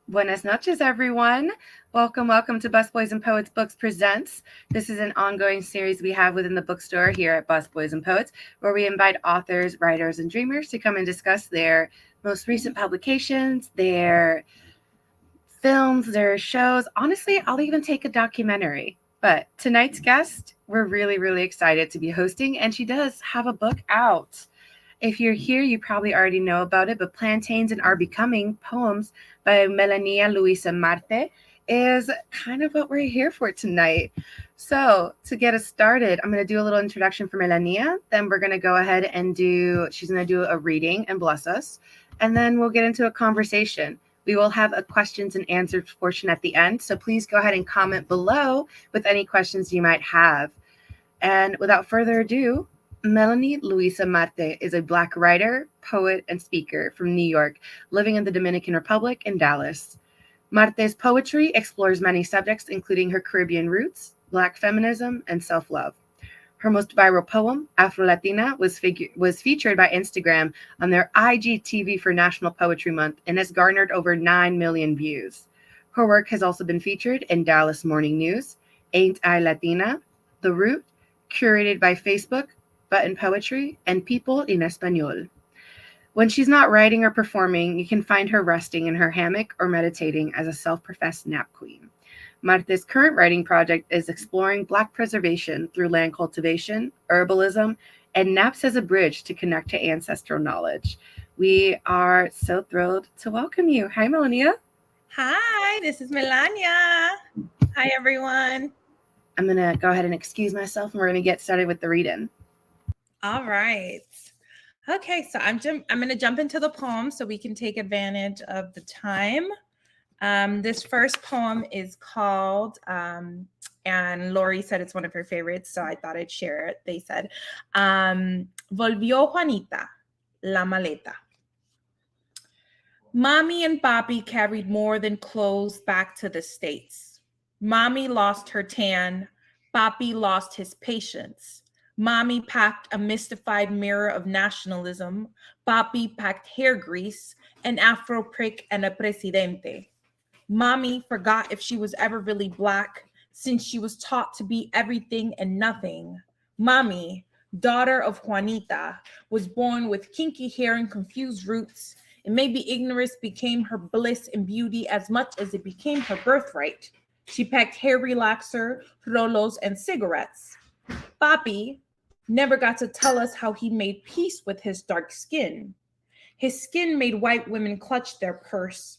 Buenas noches, everyone. Welcome to Busboys and Poets Books Presents. This is an ongoing series we have within the bookstore here at Busboys and Poets, where we invite authors, writers, and dreamers to come and discuss their most recent publications, their films, their shows. Honestly, I'll even take a documentary. But tonight's guest, we're really excited to be hosting, and she does have a book out. If you're here, you probably already know about it, but Plantains and Are Becoming, poems by Melania Luisa Marte, is kind of what we're here for tonight. So to get us started, I'm going to do a little introduction for Melania. Then we're going to go ahead and she's going to do a reading and bless us. And then we'll get into a conversation. We will have a questions and answers portion at the end. So please go ahead and comment below with any questions you might have. And without further ado, Melania Luisa Marte is a Black writer, poet, and speaker from New York, living in the Dominican Republic and Dallas. Marte's poetry explores many subjects, including her Caribbean roots, Black feminism, and self-love. Her most viral poem, Afro-Latina, was featured by Instagram on their IGTV for National Poetry Month and has garnered over 9 million views. Her work has also been featured in Dallas Morning News, Ain't I Latina, The Root, curated by Facebook, Button Poetry, and People in Español. When she's not writing or performing, you can find her resting in her hammock or meditating as a self-professed nap queen. Marte's current writing project is exploring Black preservation through land cultivation, herbalism, and naps as a bridge to connect to ancestral knowledge. We are so thrilled to welcome you. Hi, Melania. Hi, this is Melania. Hi, everyone. I'm going to go ahead and excuse myself, and we're going to get started with the reading. All right. Okay, so I'm going to jump into the poem so we can take advantage of the time. This first poem is called, and Lori said it's one of her favorites, so I thought I'd share it. They said, Volvió Juanita, la maleta. Mommy and Papi carried more than clothes back to the States. Mommy lost her tan. Papi lost his patience. Mommy packed a mystified mirror of nationalism. Papi packed hair grease, an afro prick, and a presidente. Mommy forgot if she was ever really Black, since she was taught to be everything and nothing. Mommy, daughter of Juanita, was born with kinky hair and confused roots, and maybe ignorance became her bliss and beauty as much as it became her birthright. She packed hair relaxer, rolos, and cigarettes. Papi never got to tell us how he made peace with his dark skin. His skin made white women clutch their purse.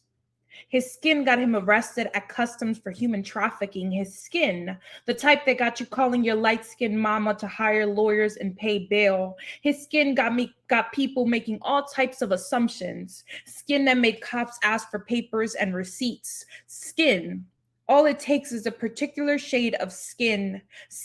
His skin got him arrested at customs for human trafficking. His skin, the type that got you calling your light-skinned mama to hire lawyers and pay bail. His skin got people making all types of assumptions. Skin that made cops ask for papers and receipts. Skin. All it takes is a particular shade of skin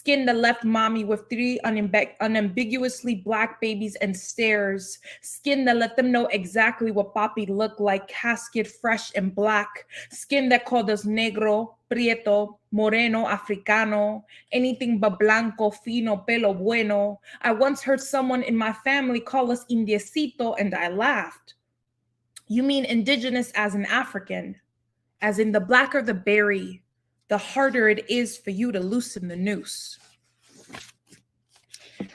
that left mommy with 3 unambiguously Black babies and stares, skin that let them know exactly what papi looked like, casket, fresh and black, skin that called us negro, prieto, moreno, africano, anything but blanco, fino, pelo bueno. I once heard someone in my family call us indiecito, and I laughed. You mean indigenous as an African? As in the blacker the berry, the harder it is for you to loosen the noose.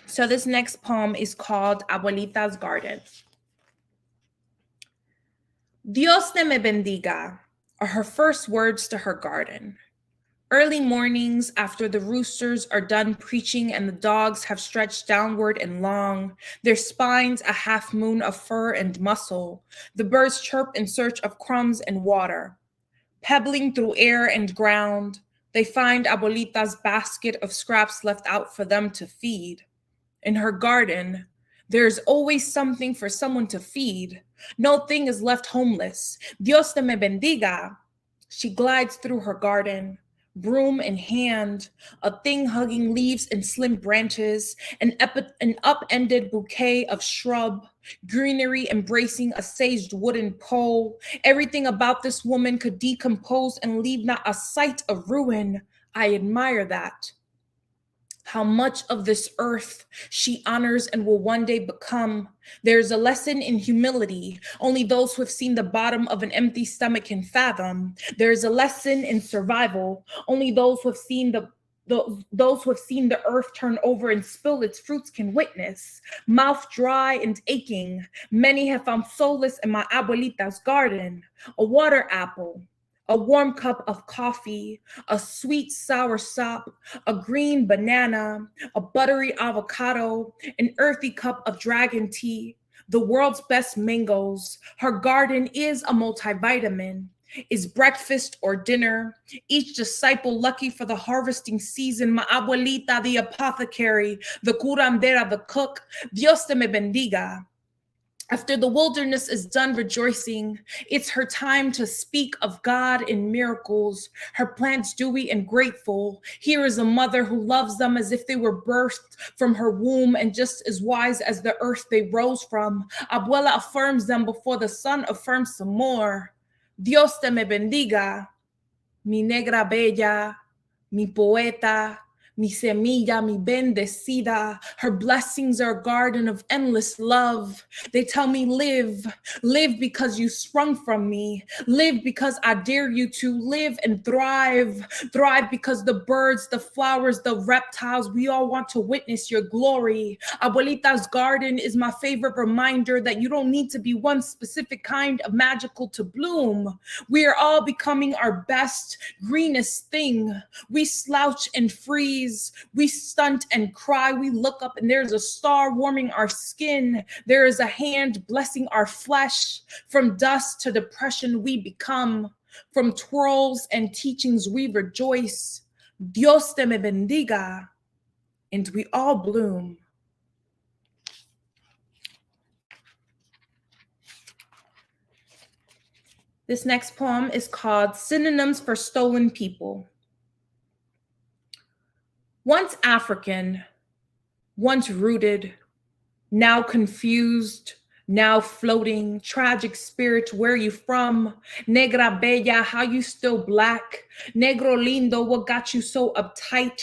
So this next poem is called Abuelita's Garden. Dios te me bendiga are her first words to her garden. Early mornings after the roosters are done preaching and the dogs have stretched downward and long, their spines a half moon of fur and muscle, the birds chirp in search of crumbs and water. Pebbling through air and ground, they find Abuelita's basket of scraps left out for them to feed. In her garden, there's always something for someone to feed. No thing is left homeless. Dios te me bendiga. She glides through her garden, broom in hand, a thing hugging leaves and slim branches, an upended bouquet of shrub, greenery embracing a saged wooden pole. Everything about this woman could decompose and leave not a sight of ruin. I admire that. how much of this earth she honors and will one day become. There's a lesson in humility only those who have seen the bottom of an empty stomach can fathom. There's a lesson in survival only those who have seen those who have seen the earth turn over and spill its fruits can witness. Mouth dry and aching, many have found solace in my abuelita's garden. A water apple, a warm cup of coffee, a sweet sour sop, a green banana, a buttery avocado, an earthy cup of dragon tea, the world's best mangoes. Her garden is a multivitamin. Is breakfast or dinner, each disciple lucky for the harvesting season. My abuelita, the apothecary, the curandera, the cook, Dios te me bendiga. After the wilderness is done rejoicing, it's her time to speak of God in miracles. Her plants dewy and grateful. Here is a mother who loves them as if they were birthed from her womb and just as wise as the earth they rose from. Abuela affirms them before the sun affirms some more. Dios te me bendiga, mi negra bella, mi poeta, mi semilla, mi bendecida. Her blessings are a garden of endless love. They tell me live, live because you sprung from me. Live because I dare you to live and thrive. Thrive because the birds, the flowers, the reptiles, we all want to witness your glory. Abuelita's garden is my favorite reminder that you don't need to be one specific kind of magical to bloom. We are all becoming our best, greenest thing. We slouch and freeze. We stunt and cry. We look up and there's a star warming our skin. There is a hand blessing our flesh. From dust to depression we become. From twirls and teachings we rejoice. Dios te me bendiga. And we all bloom. This next poem is called Synonyms for Stolen People. Once African, once rooted, now confused, now floating, tragic spirit, where you from? Negra bella, how you still black? Negro lindo, what got you so uptight?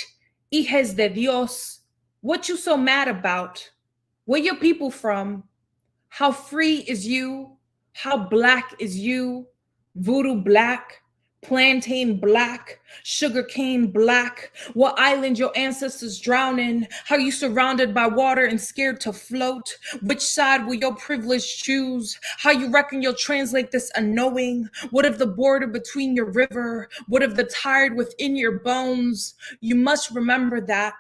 Hijes de Dios, what you so mad about? Where your people from? How free is you? How black is you? Voodoo black? Plantain black, sugarcane black, what island your ancestors drown in, how you surrounded by water and scared to float, which side will your privilege choose, how you reckon you'll translate this unknowing, what of the border between your river, what of the tired within your bones, you must remember that,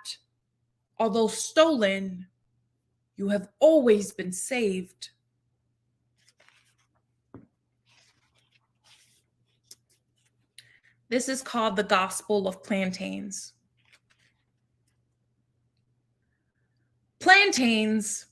although stolen, you have always been saved. This is called the Gospel of Plantains. Plantains,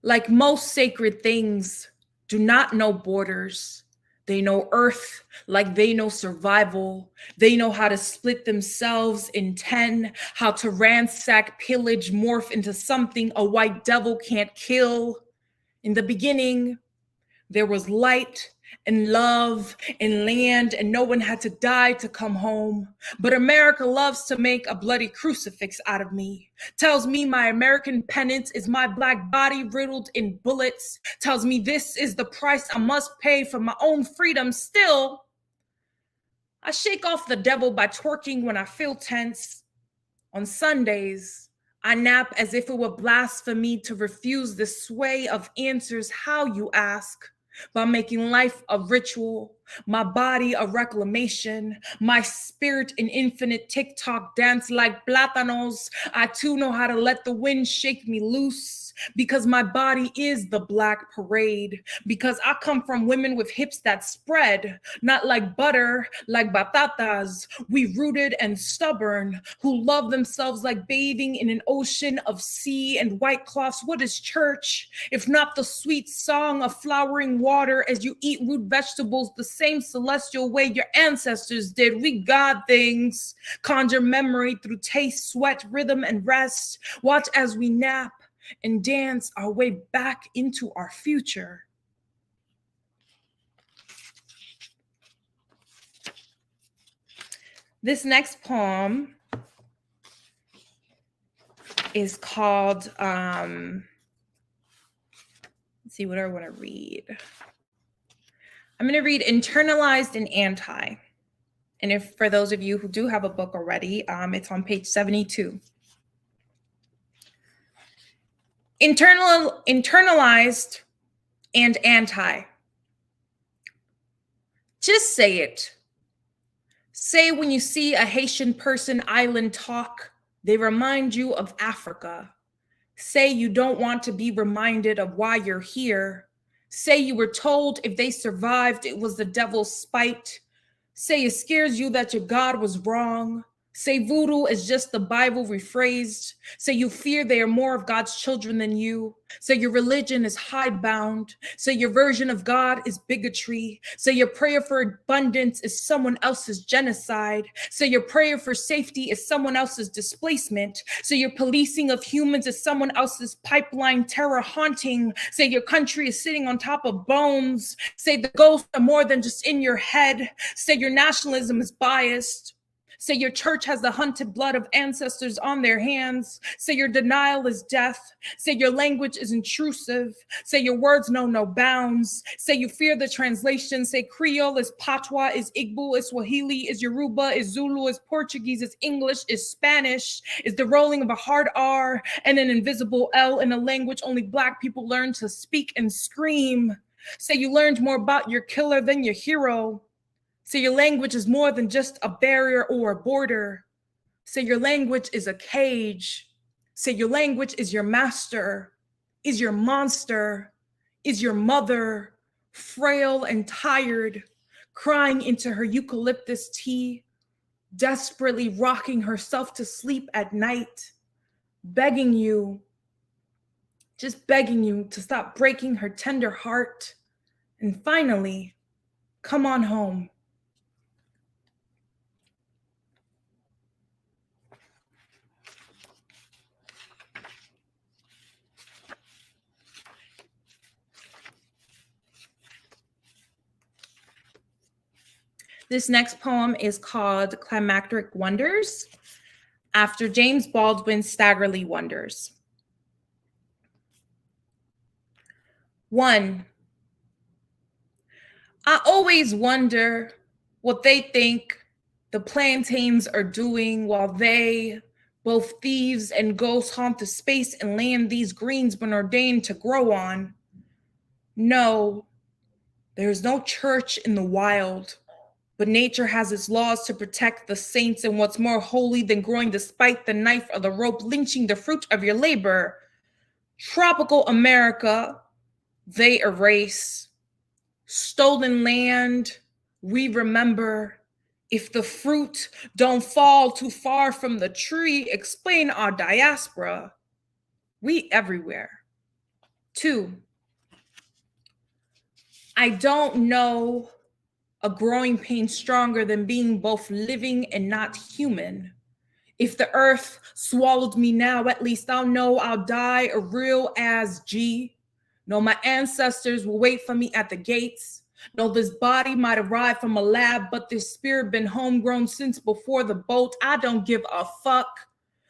like most sacred things, do not know borders. They know earth like they know survival. They know how to split themselves in 10, how to ransack, pillage, morph into something a white devil can't kill. In the beginning, there was light and love and land, and no one had to die to come home. But America loves to make a bloody crucifix out of me. Tells me my American penance is my black body riddled in bullets. Tells me this is the price I must pay for my own freedom. Still, I shake off the devil by twerking when I feel tense. On Sundays, I nap as if it were blasphemy to refuse the sway of answers how you ask. By making life a ritual, my body a reclamation, my spirit an infinite TikTok dance like plátanos. I too know how to let the wind shake me loose because my body is the black parade, because I come from women with hips that spread, not like butter, like batatas. We rooted and stubborn, who love themselves like bathing in an ocean of sea and white cloths. What is church, if not the sweet song of flowering water as you eat root vegetables the same celestial way your ancestors did? We God things, conjure memory through taste, sweat, rhythm, and rest. Watch as we nap and dance our way back into our future. This next poem is called, let's see what I want to read. I'm going to read Internalized and Anti. And if for those of you who do have a book already, it's on page 72. Internalized and anti. Just say it. Say when you see a Haitian person island talk, they remind you of Africa. Say you don't want to be reminded of why you're here. Say you were told if they survived, it was the devil's spite. Say it scares you that your God was wrong. Say voodoo is just the Bible rephrased. Say you fear they are more of God's children than you. Say your religion is hidebound. Say your version of God is bigotry. Say your prayer for abundance is someone else's genocide. Say your prayer for safety is someone else's displacement. Say your policing of humans is someone else's pipeline terror haunting. Say your country is sitting on top of bones. Say the ghosts are more than just in your head. Say your nationalism is biased. Say your church has the hunted blood of ancestors on their hands. Say your denial is death. Say your language is intrusive. Say your words know no bounds. Say you fear the translation. Say Creole is Patois, is Igbo, is Swahili, is Yoruba, is Zulu, is Portuguese, is English, is Spanish, is the rolling of a hard R and an invisible L in a language only Black people learn to speak and scream. Say you learned more about your killer than your hero. Say your language is more than just a barrier or a border. Say your language is a cage. Say your language is your master, is your monster, is your mother, frail and tired, crying into her eucalyptus tea, desperately rocking herself to sleep at night, begging you, just begging you to stop breaking her tender heart, and finally, come on home. This next poem is called Climacteric Wonders, after James Baldwin's Staggerly Wonders. 1. I always wonder what they think the plantains are doing while they, both thieves and ghosts, haunt the space and land these greens been ordained to grow on. No, there's no church in the wild. But nature has its laws to protect the saints, and what's more holy than growing despite the knife or the rope lynching the fruit of your labor? Tropical America, they erase. Stolen land, we remember. If the fruit don't fall too far from the tree, explain our diaspora. We everywhere. 2. I don't know a growing pain stronger than being both living and not human. If the earth swallowed me now, at least I'll know I'll die a real as G. No, my ancestors will wait for me at the gates. No, this body might arrive from a lab, but this spirit been homegrown since before the boat. I don't give a fuck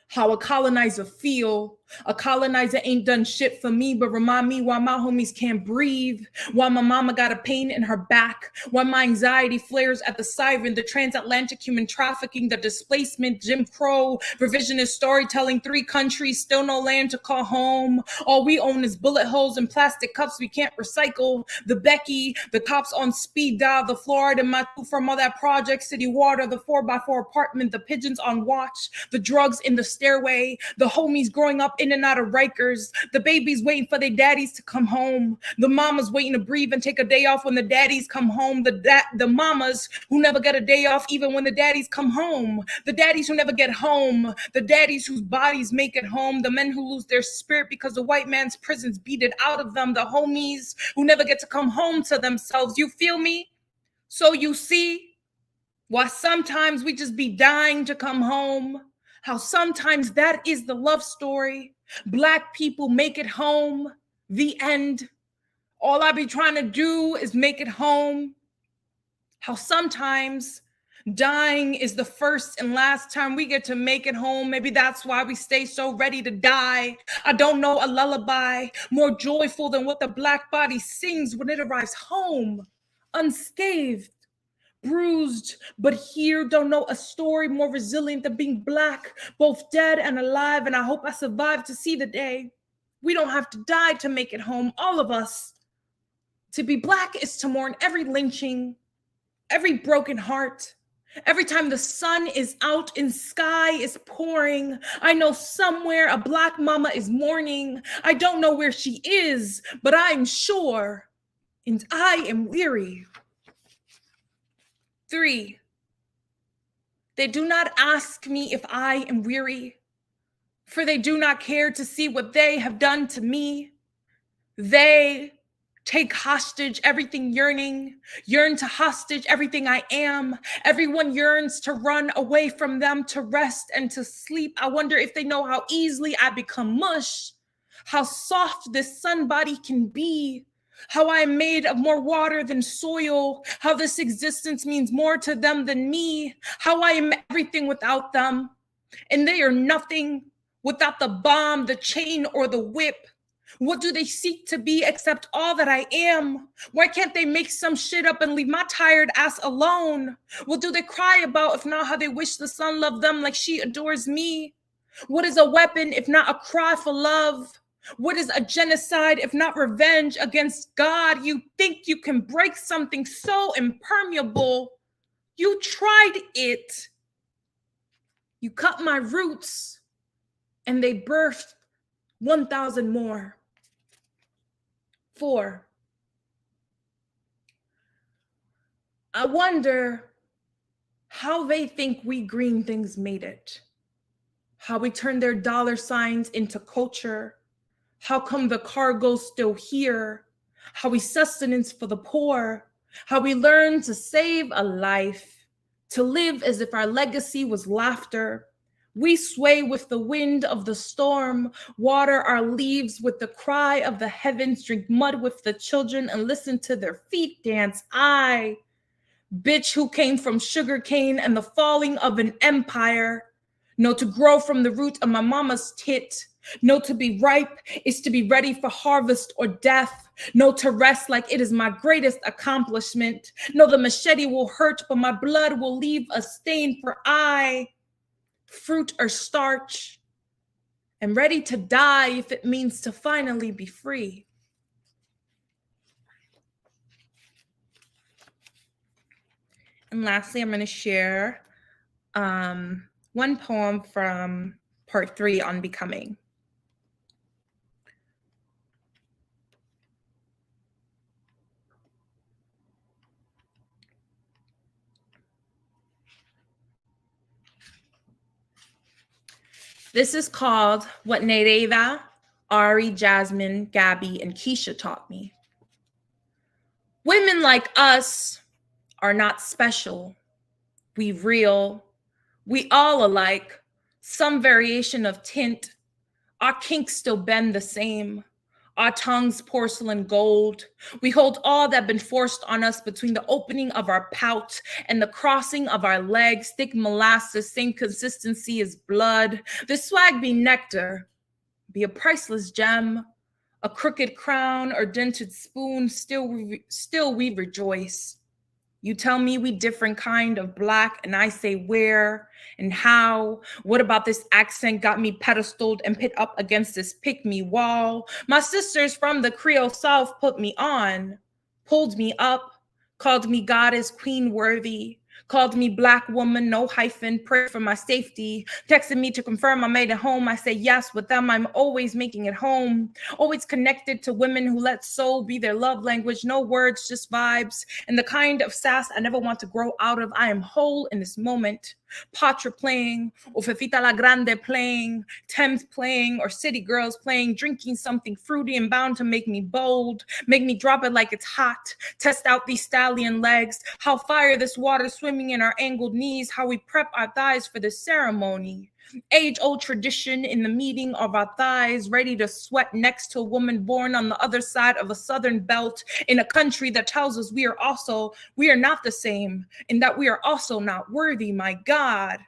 how a colonizer feel. A colonizer ain't done shit for me, but remind me why my homies can't breathe, why my mama got a pain in her back, why my anxiety flares at the siren, the transatlantic human trafficking, the displacement, Jim Crow, revisionist storytelling, 3 countries, still no land to call home. All we own is bullet holes and plastic cups we can't recycle. The Becky, the cops on speed dial, the Florida, my from all that project, city water, the 4x4 apartment, the pigeons on watch, the drugs in the stairway, the homies growing up in and out of Rikers, the babies waiting for their daddies to come home, the mamas waiting to breathe and take a day off when the daddies come home, the mamas who never get a day off even when the daddies come home, the daddies who never get home, the daddies whose bodies make it home, the men who lose their spirit because the white man's prisons beat it out of them, the homies who never get to come home to themselves. You feel me? So you see why sometimes we just be dying to come home. How sometimes that is the love story. Black people make it home, the end. All I be trying to do is make it home. How sometimes Dying is the first and last time we get to make it home. Maybe that's why we stay so ready to die. I don't know a lullaby more joyful than what the black body sings when it arrives home, unscathed, bruised, but here. Don't know a story more resilient than being black, both dead and alive, and I hope I survive to see the day. We don't have to die to make it home, all of us. To be black is to mourn every lynching, every broken heart. Every time the sun is out and sky is pouring, I know somewhere a black mama is mourning. I don't know where she is, but I am sure, and I am weary. 3, they do not ask me if I am weary, for they do not care to see what they have done to me. They take hostage everything yearning, yearn to hostage everything I am. Everyone yearns to run away from them, to rest and to sleep. I wonder if they know how easily I become mush, how soft this sun body can be, how I am made of more water than soil, how this existence means more to them than me, how I am everything without them, and they are nothing without the bomb, the chain, or the whip. What do they seek to be except all that I am? Why can't they make some shit up and leave my tired ass alone? What do they cry about if not how they wish the sun loved them like she adores me? What is a weapon if not a cry for love? What is a genocide if not revenge against God? You think you can break something so impermeable? You tried it. You cut my roots and they birthed 1,000 more. 4, I wonder how they think we green things made it, how we turn their dollar signs into culture, how come the cargo's still here, how we sustenance for the poor, how we learn to save a life, to live as if our legacy was laughter. We sway with the wind of the storm, water our leaves with the cry of the heavens, drink mud with the children and listen to their feet dance. I, bitch who came from sugarcane and the falling of an empire, know to grow from the root of my mama's tit. Know to be ripe is to be ready for harvest or death. Know to rest like it is my greatest accomplishment. Know the machete will hurt, but my blood will leave a stain, for I, fruit or starch, and ready to die if it means to finally be free. And lastly, I'm going to share one poem from part 3 on becoming. This is called What Nereida, Ari, Jasmine, Gabby, and Keisha taught me. Women like us are not special. We real. We all alike. Some variation of tint. Our kinks still bend the same. Our tongues porcelain gold. We hold all that been forced on us between the opening of our pout and the crossing of our legs. Thick molasses, same consistency as blood. This swag be nectar, be a priceless gem, a crooked crown or dented spoon. Still we rejoice. You tell me we different kind of black, and I say where and how. What about this accent got me pedestaled and pit up against this pick-me wall? My sisters from the Creole South put me on, pulled me up, called me goddess, queen worthy, called me black woman, no hyphen, prayed for my safety, texted me to confirm I made it home. I say yes, with them I'm always making it home, always connected to women who let soul be their love language, no words, just vibes, and the kind of sass I never want to grow out of. I am whole in this moment. Patra playing, or Fefita La Grande playing, Thames playing, or City Girls playing, drinking something fruity and bound to make me bold, make me drop it like it's hot, test out these stallion legs, how fire this water swims swimming in our angled knees, how we prep our thighs for the ceremony. Age-old tradition in the meeting of our thighs, ready to sweat next to a woman born on the other side of a southern belt in a country that tells us we are not the same, and that we are also not worthy, my God.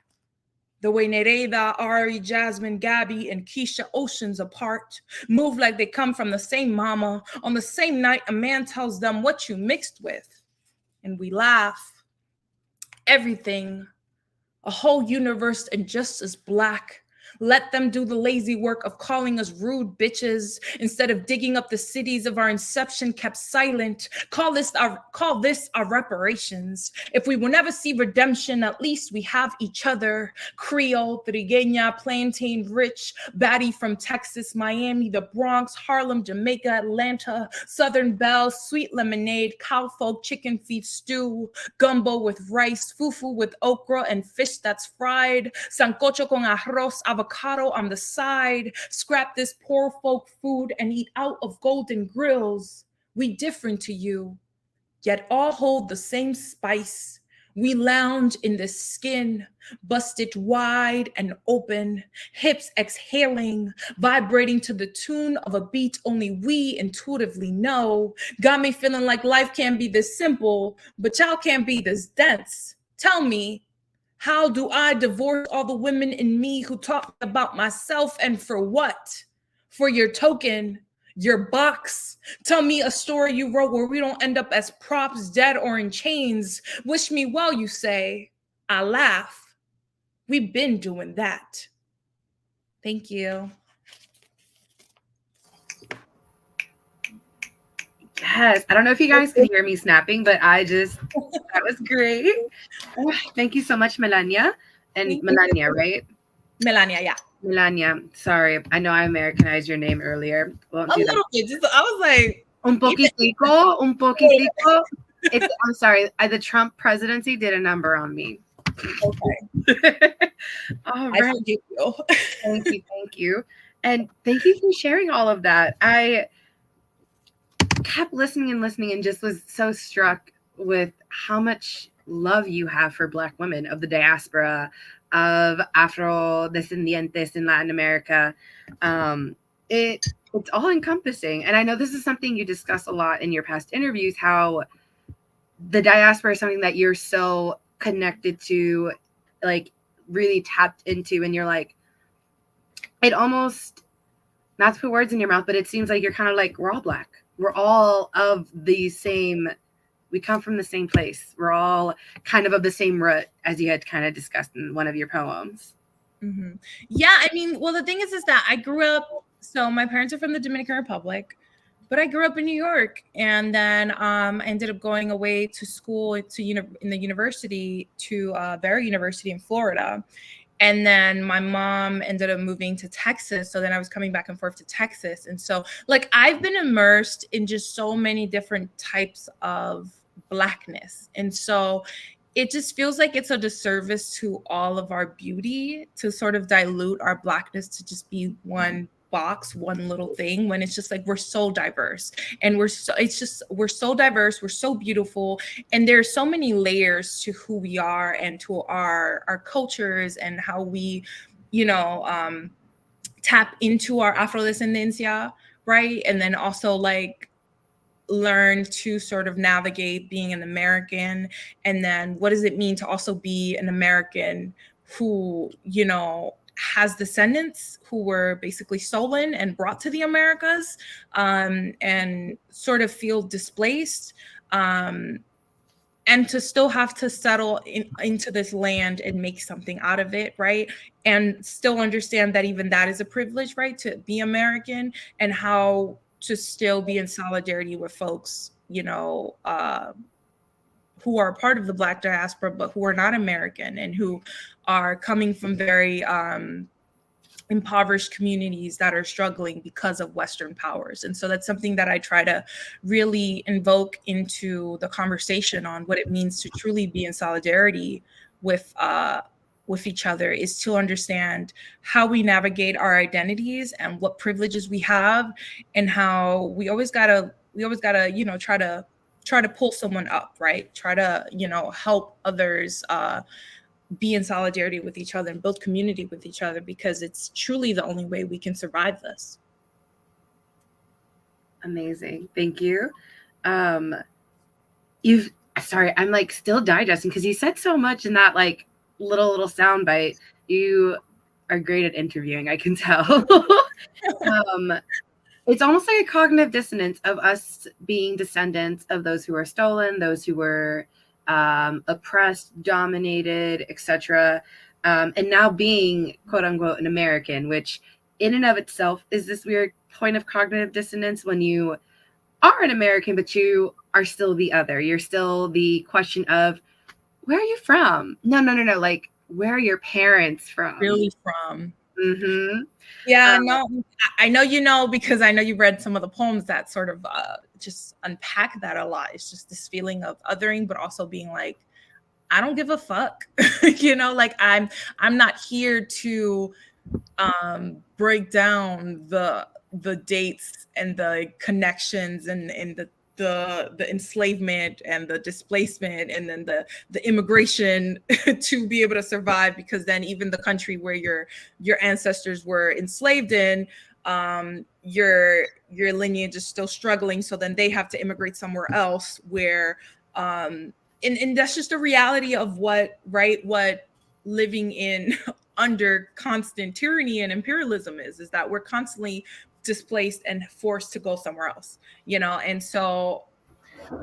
The way Nereida, Ari, Jasmine, Gabby, and Keisha, oceans apart, move like they come from the same mama. On the same night, a man tells them what you mixed with. And we laugh. Everything, a whole universe and just as black. Let them do the lazy work of calling us rude bitches instead of digging up the cities of our inception kept silent. Call this our reparations. If we will never see redemption, at least we have each other. Creole, Trigueña, plantain rich, baddie from Texas, Miami, the Bronx, Harlem, Jamaica, Atlanta, Southern Belle, sweet lemonade, cowfolk, chicken feet stew, gumbo with rice, fufu with okra and fish that's fried, sancocho con arroz, avocado on the side. Scrap this poor folk food and eat out of golden grills. We different to you, yet all hold the same spice. We lounge in the skin, busted wide and open, hips exhaling, vibrating to the tune of a beat only we intuitively know. Got me feeling like life can't be this simple, but y'all can't be this dense. Tell me, how do I divorce all the women in me who talk about myself, and for what? For your token, your box. Tell me a story you wrote where we don't end up as props, dead or in chains. Wish me well, you say. I laugh. We've been doing that. Thank you. Yes. I don't know if you guys can hear me snapping, but that was great. Oh, thank you so much, Melania. And Melania, right? Melania, yeah. Melania. Sorry. I know I Americanized your name earlier. Won't A do little bit. Just, I was like, un poquitico, un poquitico. I'm sorry. The Trump presidency did a number on me. Okay. All I right. forgive you. Thank you. And thank you for sharing all of that. I kept listening and just was so struck with how much love you have for Black women of the diaspora, of Afro-descendientes in Latin America. It's all encompassing. And I know this is something you discuss a lot in your past interviews, how the diaspora is something that you're so connected to, like really tapped into, and you're like, it almost, not to put words in your mouth, but it seems like you're kind of like, we're all Black. We're all of the same, we come from the same place. We're all kind of the same root, as you had kind of discussed in one of your poems. Mm-hmm. Yeah, I mean, well, the thing is that I grew up, so my parents are from the Dominican Republic, but I grew up in New York, and then I ended up going away to school in the university to Barry University in Florida. And then my mom ended up moving to Texas. So then I was coming back and forth to Texas. And so like I've been immersed in just so many different types of Blackness. And so it just feels like it's a disservice to all of our beauty to sort of dilute our Blackness to just be one box, one little thing, when it's just like we're so diverse, and we're so diverse, we're so beautiful, and there's so many layers to who we are and to our cultures and how we, tap into our Afrodescendencia, right? And then also like learn to sort of navigate being an American, and then what does it mean to also be an American who, has descendants who were basically stolen and brought to the Americas, and sort of feel displaced, and to still have to settle into this land and make something out of it, right? And still understand that even that is a privilege, right? To be American, and how to still be in solidarity with folks, who are part of the Black diaspora, but who are not American and who are coming from very impoverished communities that are struggling because of Western powers. And so that's something that I try to really invoke into the conversation on what it means to truly be in solidarity with each other, is to understand how we navigate our identities and what privileges we have, and how we always gotta, try to try to pull someone up, right? Try to, help others be in solidarity with each other and build community with each other, because it's truly the only way we can survive this. Amazing. Thank you. Sorry, I'm like still digesting because you said so much in that like little sound bite. You are great at interviewing, I can tell. It's almost like a cognitive dissonance of us being descendants of those who were stolen, those who were oppressed, dominated, etc. And now being quote unquote an American, which in and of itself is this weird point of cognitive dissonance when you are an American, but you are still the other. You're still the question of, where are you from? No. Like, where are your parents from? Really from. Mm-hmm. Yeah, no, I know, because I know you read some of the poems that sort of just unpack that a lot. It's just this feeling of othering, but also being like, I don't give a fuck. Like I'm not here to break down the dates and the connections and the enslavement and the displacement and then the immigration to be able to survive, because then even the country where your ancestors were enslaved in, your lineage is still struggling, so then they have to immigrate somewhere else where and that's just a reality of what living in under constant tyranny and imperialism is that we're constantly displaced and forced to go somewhere else, and so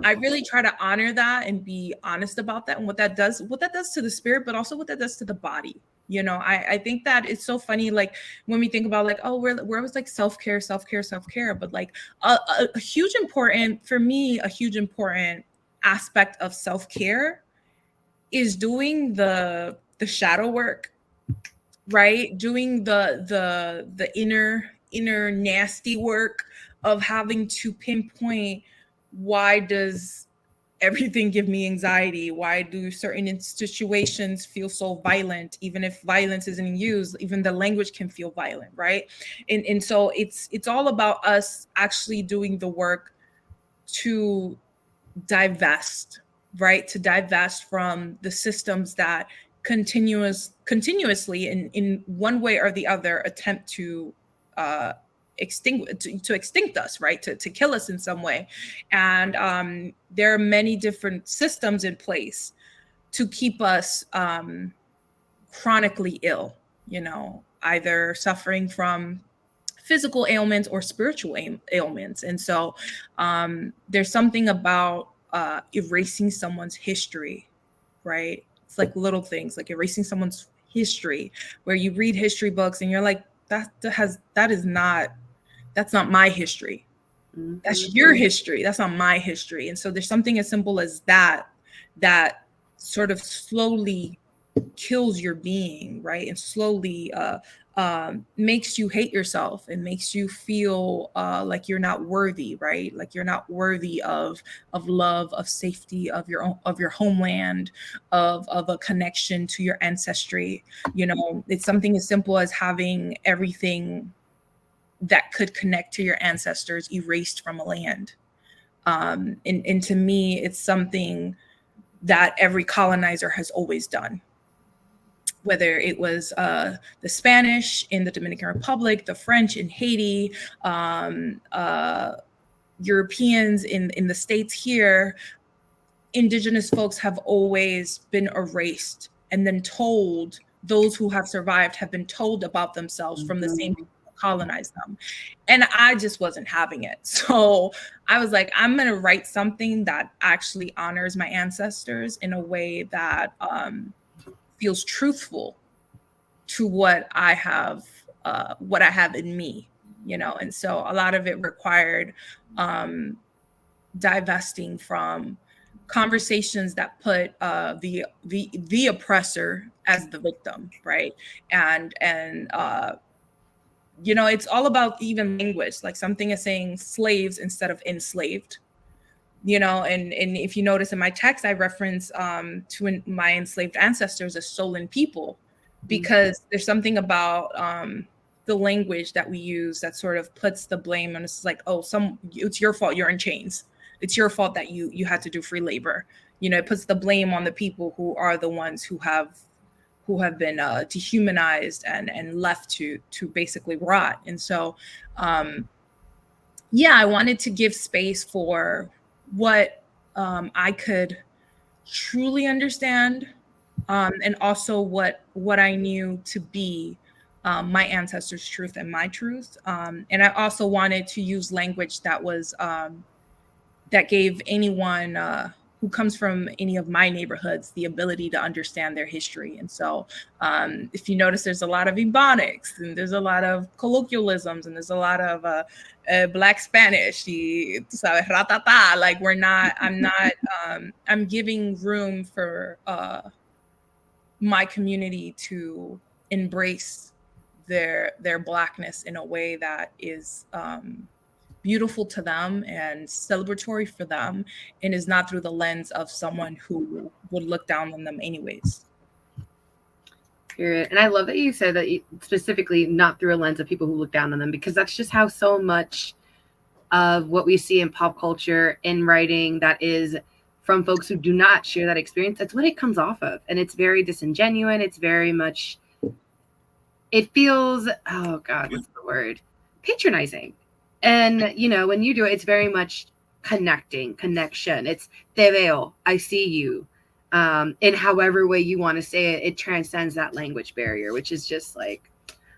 I really try to honor that and be honest about that and what that does to the spirit, but also what that does to the body. I think that it's so funny, like when we think about like, oh, where was like self-care, but like a huge important aspect of self-care is doing the shadow work, right? Doing the inner nasty work of having to pinpoint, why does everything give me anxiety? Why do certain situations feel so violent? Even if violence isn't used, even the language can feel violent, right? And so it's all about us actually doing the work to divest, right? To divest from the systems that continuously in one way or the other attempt to extinct us, right? To kill us in some way. And there are many different systems in place to keep us chronically ill, either suffering from physical ailments or spiritual ailments. And so there's something about erasing someone's history, right? It's like little things, like erasing someone's history, where you read history books and you're like, that's not my history. Mm-hmm. That's your history. That's not my history. And so there's something as simple as that sort of slowly kills your being, right? And slowly makes you hate yourself and makes you feel like you're not worthy, right? Like you're not worthy of love, of safety, of your homeland, of a connection to your ancestry. It's something as simple as having everything that could connect to your ancestors erased from a land. And to me, it's something that every colonizer has always done. Whether it was the Spanish in the Dominican Republic, the French in Haiti, Europeans in the States here, indigenous folks have always been erased and then told, those who have survived have been told about themselves from the same people who colonized them. And I just wasn't having it. So I was like, I'm going to write something that actually honors my ancestors in a way that feels truthful to what I have in me, and so a lot of it required divesting from conversations that put the oppressor as the victim, right? And it's all about even language. Like something is saying slaves instead of enslaved. And if you notice in my text, I reference to my enslaved ancestors as stolen people, because there's something about the language that we use that sort of puts the blame, and it's like, oh, it's your fault, you're in chains. it's your fault that you had to do free labor. You know, it puts the blame on the people who are the ones who have been dehumanized and left to basically rot. And so yeah, I wanted to give space for what I could truly understand, and also what I knew to be my ancestors' truth and my truth. And I also wanted to use language that was that gave anyone who comes from any of my neighborhoods the ability to understand their history. And so if you notice, there's a lot of Ebonics, and there's a lot of colloquialisms, and there's a lot of Black Spanish, y, tú sabes, ratata. Like I'm giving room for my community to embrace their Blackness in a way that is beautiful to them and celebratory for them, and is not through the lens of someone who would look down on them anyways. Period. And I love that you said that specifically not through a lens of people who look down on them, because that's just how so much of what we see in pop culture, in writing, that is from folks who do not share that experience, that's what it comes off of. And it's very disingenuous. It's very much, it feels, oh God, what's the word? Patronizing. And, you know, when you do it, it's very much connection. It's te veo, I see you. In however way you want to say it, it transcends that language barrier, which is just like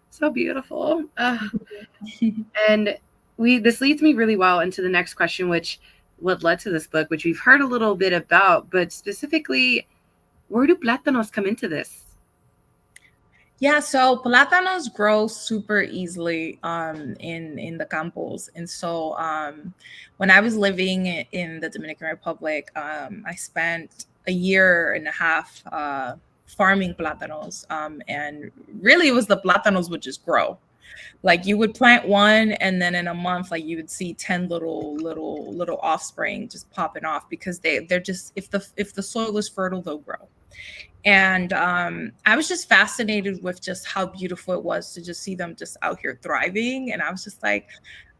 so beautiful. And this leads me really well into the next question, which what led to this book, which we've heard a little bit about, but specifically, where do plátanos come into this? Yeah, so plátanos grow super easily in the campos. And so when I was living in the Dominican Republic, I spent a year and a half farming plátanos. And really it was the plátanos would just grow. Like you would plant one, and then in a month, like you would see 10 little offspring just popping off, because they're just, if the soil is fertile, they'll grow. And I was just fascinated with just how beautiful it was to just see them just out here thriving. And I was just like,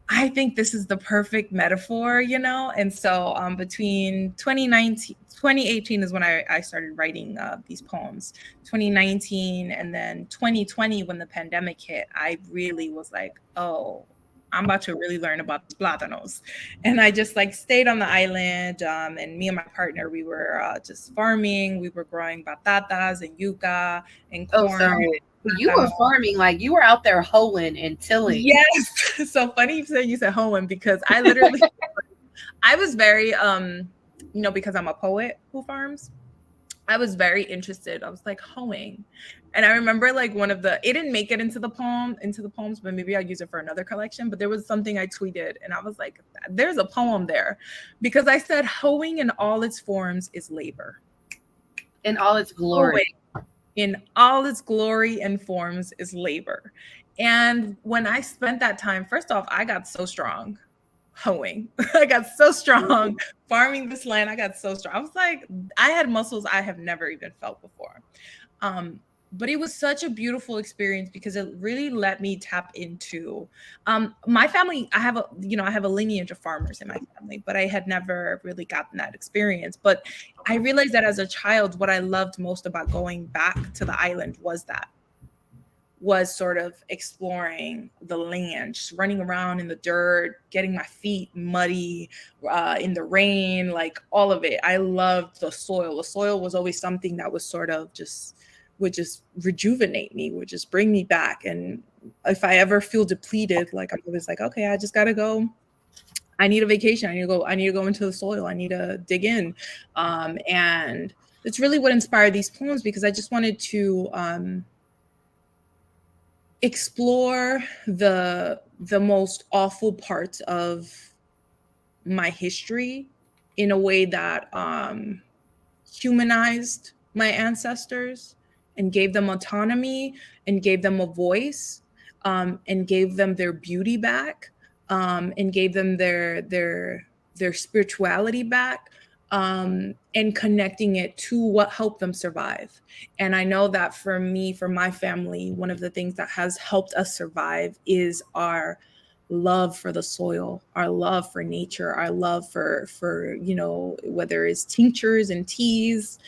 I think this is the perfect metaphor, you know? And so between 2018 is when I started writing these poems. 2019 and then 2020, when the pandemic hit, I really was like, oh, I'm about to really learn about plátanos. And I just like stayed on the island, and me and my partner, we were just farming. We were growing batatas and yuca and corn. Oh, sorry. You were farming, like you were out there hoeing and tilling. Yes. So funny you said hoeing, because I literally, I was very, you know, because I'm a poet who farms, I was very interested. I was like hoeing. And I remember like it didn't make it into the poems, but maybe I'll use it for another collection. But there was something I tweeted, and I was like, there's a poem there, because I said hoeing in all its forms is labor. In all its glory. In all its glory and forms is labor. And when I spent that time, first off, I got so strong hoeing. I got so strong farming this land. I got so strong. I was like, I had muscles I have never even felt before. But it was such a beautiful experience, because it really let me tap into my family. I have a lineage of farmers in my family, but I had never really gotten that experience. But I realized that as a child, what I loved most about going back to the island was sort of exploring the land, just running around in the dirt, getting my feet muddy in the rain, like all of it. I loved the soil. The soil was always something that was sort of would just rejuvenate me, would just bring me back. And if I ever feel depleted, like I'm always like, okay, I just gotta go. I need a vacation. I need to go into the soil. I need to dig in. And it's really what inspired these poems, because I just wanted to explore the most awful parts of my history in a way that humanized my ancestors and gave them autonomy and gave them a voice, and gave them their beauty back, and gave them their spirituality back, and connecting it to what helped them survive. And I know that for me, for my family, one of the things that has helped us survive is our love for the soil, our love for nature, our love for whether it's tinctures and teas,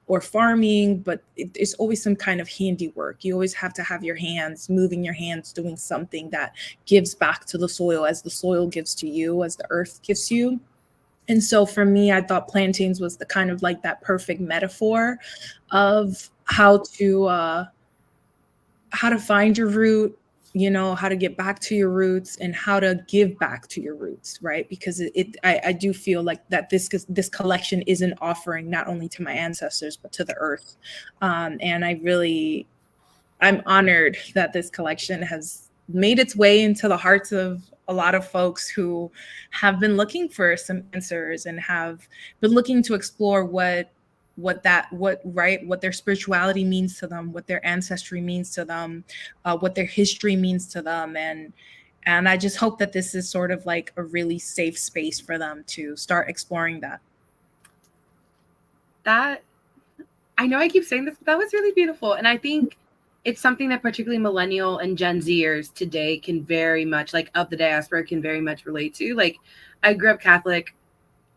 or farming, but it's always some kind of handiwork. You always have to have your hands, moving your hands, doing something that gives back to the soil as the soil gives to you, as the earth gives you. And so for me, I thought plantains was the kind of like that perfect metaphor of how to find your root, how to get back to your roots and how to give back to your roots, right? Because I do feel like that this collection is an offering not only to my ancestors, but to the earth. And I'm honored that this collection has made its way into the hearts of a lot of folks who have been looking for some answers and have been looking to explore what their spirituality means to them, what their ancestry means to them, what their history means to them. And I just hope that this is sort of like a really safe space for them to start exploring that. I know I keep saying this, but that was really beautiful. And I think it's something that particularly millennial and Gen Zers today can very much, like of the diaspora, can very much relate to. Like, I grew up Catholic.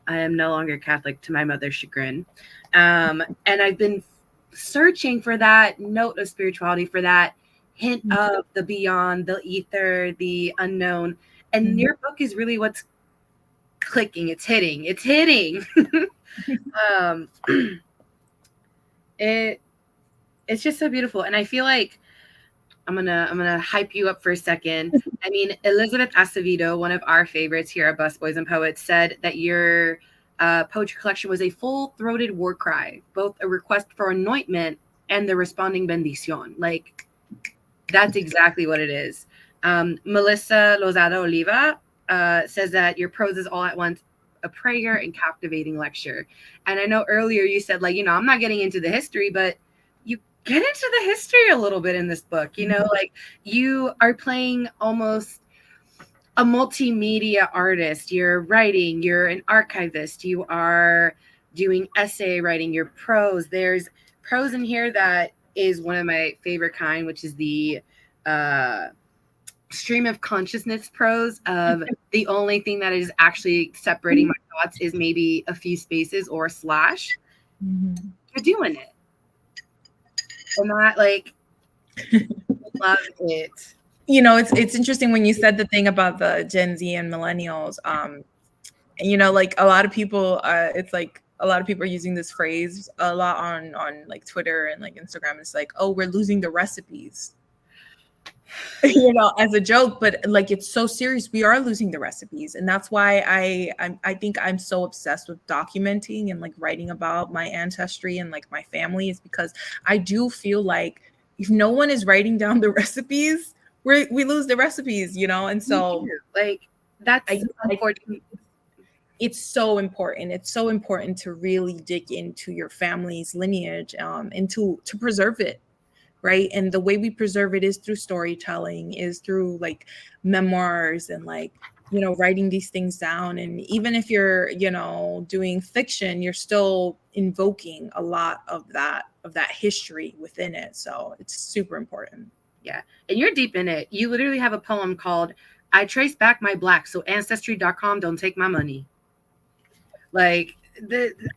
I am no longer Catholic, to my mother's chagrin. And I've been searching for that note of spirituality, for that hint of the beyond, the ether, the unknown. And your book is really what's clicking. It's hitting. It's just so beautiful. And I feel like I'm gonna hype you up for a second. I mean, Elizabeth Acevedo, one of our favorites here at Busboys and Poets, said that your poetry collection was a full-throated war cry, both a request for anointment and the responding bendición. Like, that's exactly what it is. Melissa Lozada Oliva says that your prose is all at once a prayer and captivating lecture. And I know earlier you said, like, I'm not getting into the history, but you get into the history a little bit in this book. Like, you are playing almost a multimedia artist. You're writing, you're an archivist, you are doing essay writing, your prose. There's prose in here that is one of my favorite kind, which is the stream of consciousness prose of the only thing that is actually separating my thoughts is maybe a few spaces or a slash. You're doing it. And that, like, love it. It's interesting when you said the thing about the Gen Z and millennials. Like a lot of people, it's like a lot of people are using this phrase a lot on like Twitter and like Instagram. It's like, oh, we're losing the recipes, as a joke, but like, it's so serious. We are losing the recipes. And that's why I think I'm so obsessed with documenting and like writing about my ancestry and like my family, is because I do feel like if no one is writing down the recipes, we lose the recipes, and so like that's unfortunate. It's so important. It's so important to really dig into your family's lineage and to preserve it, right? And the way we preserve it is through storytelling, is through like memoirs and like, writing these things down. And even if you're, doing fiction, you're still invoking a lot of that history within it. So it's super important. Yeah. And you're deep in it. You literally have a poem called I Trace Back My Black, so Ancestry.com don't take my money. Like,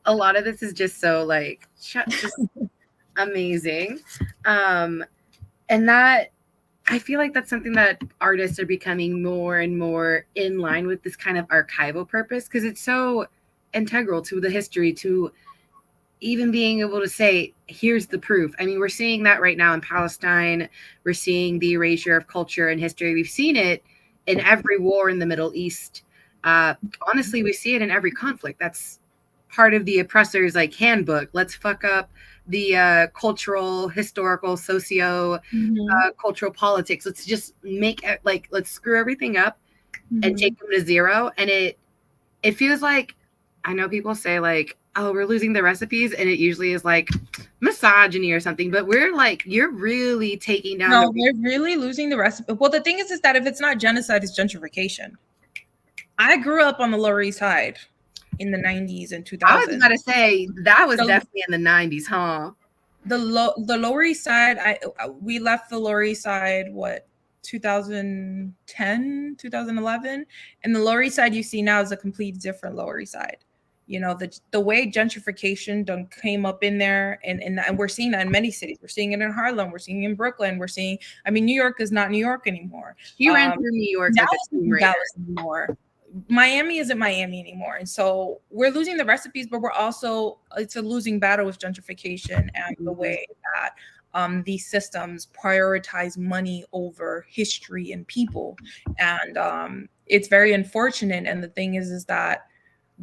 a lot of this is just so like just amazing. And that, I feel like that's something that artists are becoming more and more in line with, this kind of archival purpose, because it's so integral to the history, to even being able to say, here's the proof. I mean, we're seeing that right now in Palestine. We're seeing the erasure of culture and history. We've seen it in every war in the Middle East. Honestly, we see it in every conflict. That's part of the oppressor's like handbook. Let's fuck up the cultural, historical, cultural politics. Let's just make it like, let's screw everything up and take them to zero. And it feels like, I know people say like, oh, we're losing the recipes, and it usually is like misogyny or something, but we're like, you're really taking down. No, we're really losing the recipe. Well, the thing is that if it's not genocide, it's gentrification. I grew up on the Lower East Side in the 90s and 2000s. I was about to say that was definitely in the 90s, huh? The Lower East Side, we left the Lower East Side, 2010, 2011. And the Lower East Side you see now is a complete different Lower East Side. You know, the way gentrification done came up in there, and we're seeing that in many cities. We're seeing it in Harlem. We're seeing it in Brooklyn. We're seeing, I mean, New York is not New York anymore. You ran through New York like a Tomb Raider. Dallas anymore. Miami isn't Miami anymore. And so we're losing the recipes, but we're also, it's a losing battle with gentrification and the way that these systems prioritize money over history and people. And it's very unfortunate. And the thing is that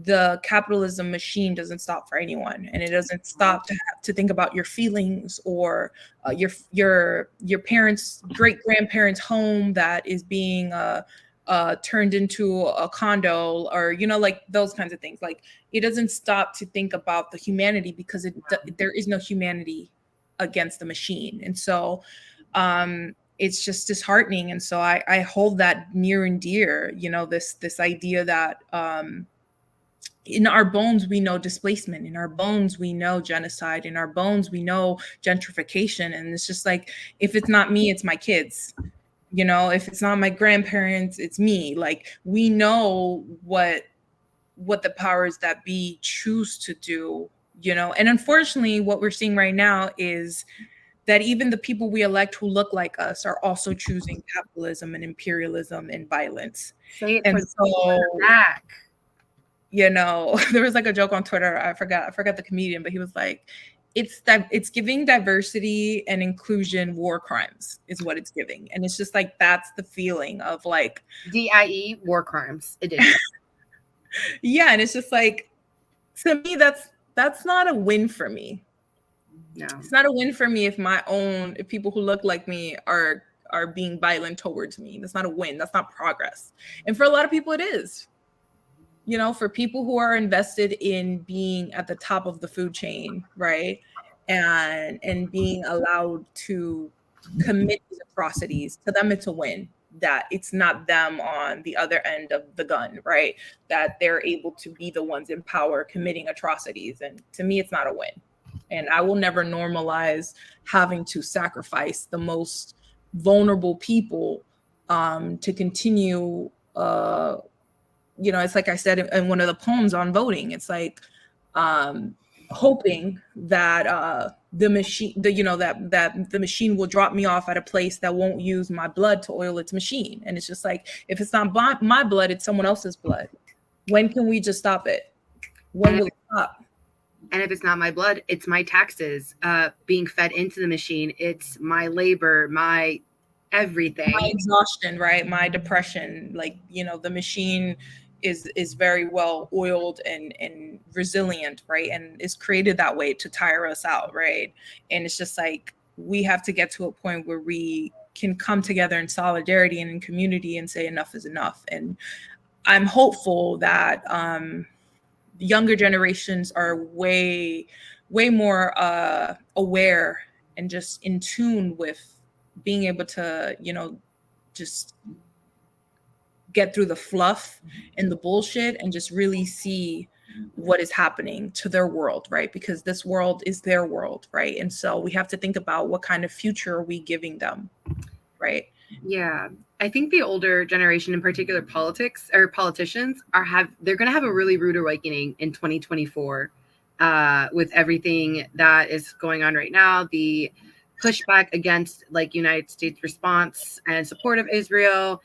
the capitalism machine doesn't stop for anyone, and it doesn't stop to think about your feelings or your parents' great grandparents' home that is being turned into a condo, or, you know, like those kinds of things. Like, it doesn't stop to think about the humanity, because there is no humanity against the machine. And so it's just disheartening. And so I hold that near and dear, you know, this idea that in our bones, we know displacement. In our bones, we know genocide. In our bones, we know gentrification. And it's just like, if it's not me, it's my kids. You know, if it's not my grandparents, it's me. Like, we know what the powers that be choose to do, you know. And unfortunately, what we're seeing right now is that even the people we elect who look like us are also choosing capitalism and imperialism and violence. Say it and for the back. You know, there was like a joke on Twitter. I forgot the comedian, but he was like, it's giving diversity and inclusion war crimes is what it's giving. And it's just like, that's the feeling of like DIE war crimes edition. Yeah. And it's just like, to me, that's not a win for me. No, it's not a win for me if people who look like me are being violent towards me. That's not a win. That's not progress. And for a lot of people, it is. You know, for people who are invested in being at the top of the food chain, right? And being allowed to commit these atrocities, to them, it's a win that it's not them on the other end of the gun, right? That they're able to be the ones in power committing atrocities. And to me, it's not a win. And I will never normalize having to sacrifice the most vulnerable people to continue you know, it's like I said in one of the poems on voting, it's like hoping that the machine, that the machine will drop me off at a place that won't use my blood to oil its machine. And it's just like, if it's not my blood, it's someone else's blood. When can we just stop it? When will it stop? And if it's not my blood, it's my taxes being fed into the machine. It's my labor, my everything. My exhaustion, right? My depression. Like, you know, the machine is very well oiled and resilient, right? And is created that way to tire us out, right? And it's just like, we have to get to a point where we can come together in solidarity and in community and say enough is enough. And I'm hopeful that younger generations are way more aware and just in tune with being able to, you know, just get through the fluff and the bullshit and just really see what is happening to their world, right? Because this world is their world, right? And so we have to think about what kind of future are we giving them, right? Yeah. I think the older generation, in particular politicians, they're going to have a really rude awakening in 2024 with everything that is going on right now. The pushback against like United States response and support of Israel,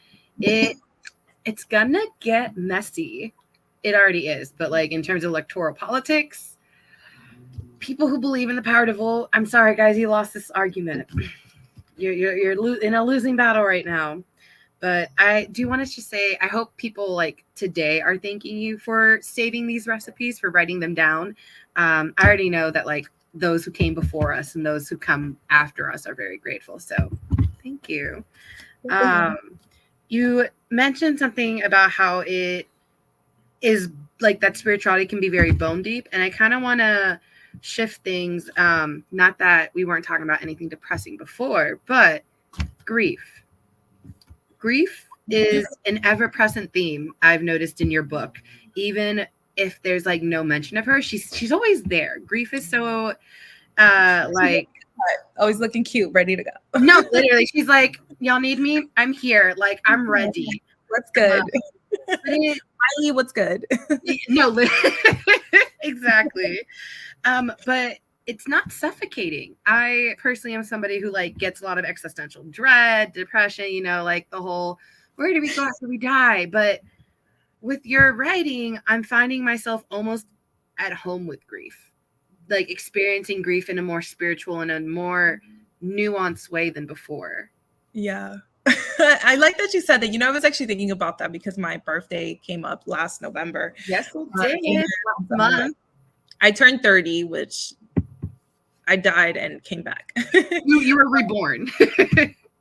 it's gonna get messy. It already is, but like in terms of electoral politics, people who believe in the power to vote, I'm sorry guys, you lost this argument. You're in a losing battle right now. But I do want to just say, I hope people like today are thanking you for saving these recipes, for writing them down. I already know that like those who came before us and those who come after us are very grateful. So thank you. You mentioned something about how it is like that spirituality can be very bone deep. And I kind of want to shift things. Not that we weren't talking about anything depressing before, but grief. Grief is an ever-present theme I've noticed in your book. Even if there's like no mention of her, she's always there. Grief is so like Always looking cute, ready to go. No, literally, she's like, y'all need me? I'm here. Like, I'm ready. What's good? Miley, what's good? No, exactly. But it's not suffocating. I personally am somebody who like gets a lot of existential dread, depression, you know, like the whole, where do we go after we die? But with your writing, I'm finding myself almost at home with grief, like experiencing grief in a more spiritual and a more nuanced way than before. Yeah. I like that you said that. You know, I was actually thinking about that because my birthday came up last November. Yes, it did. Last month. I turned 30, which I died and came back. You were reborn.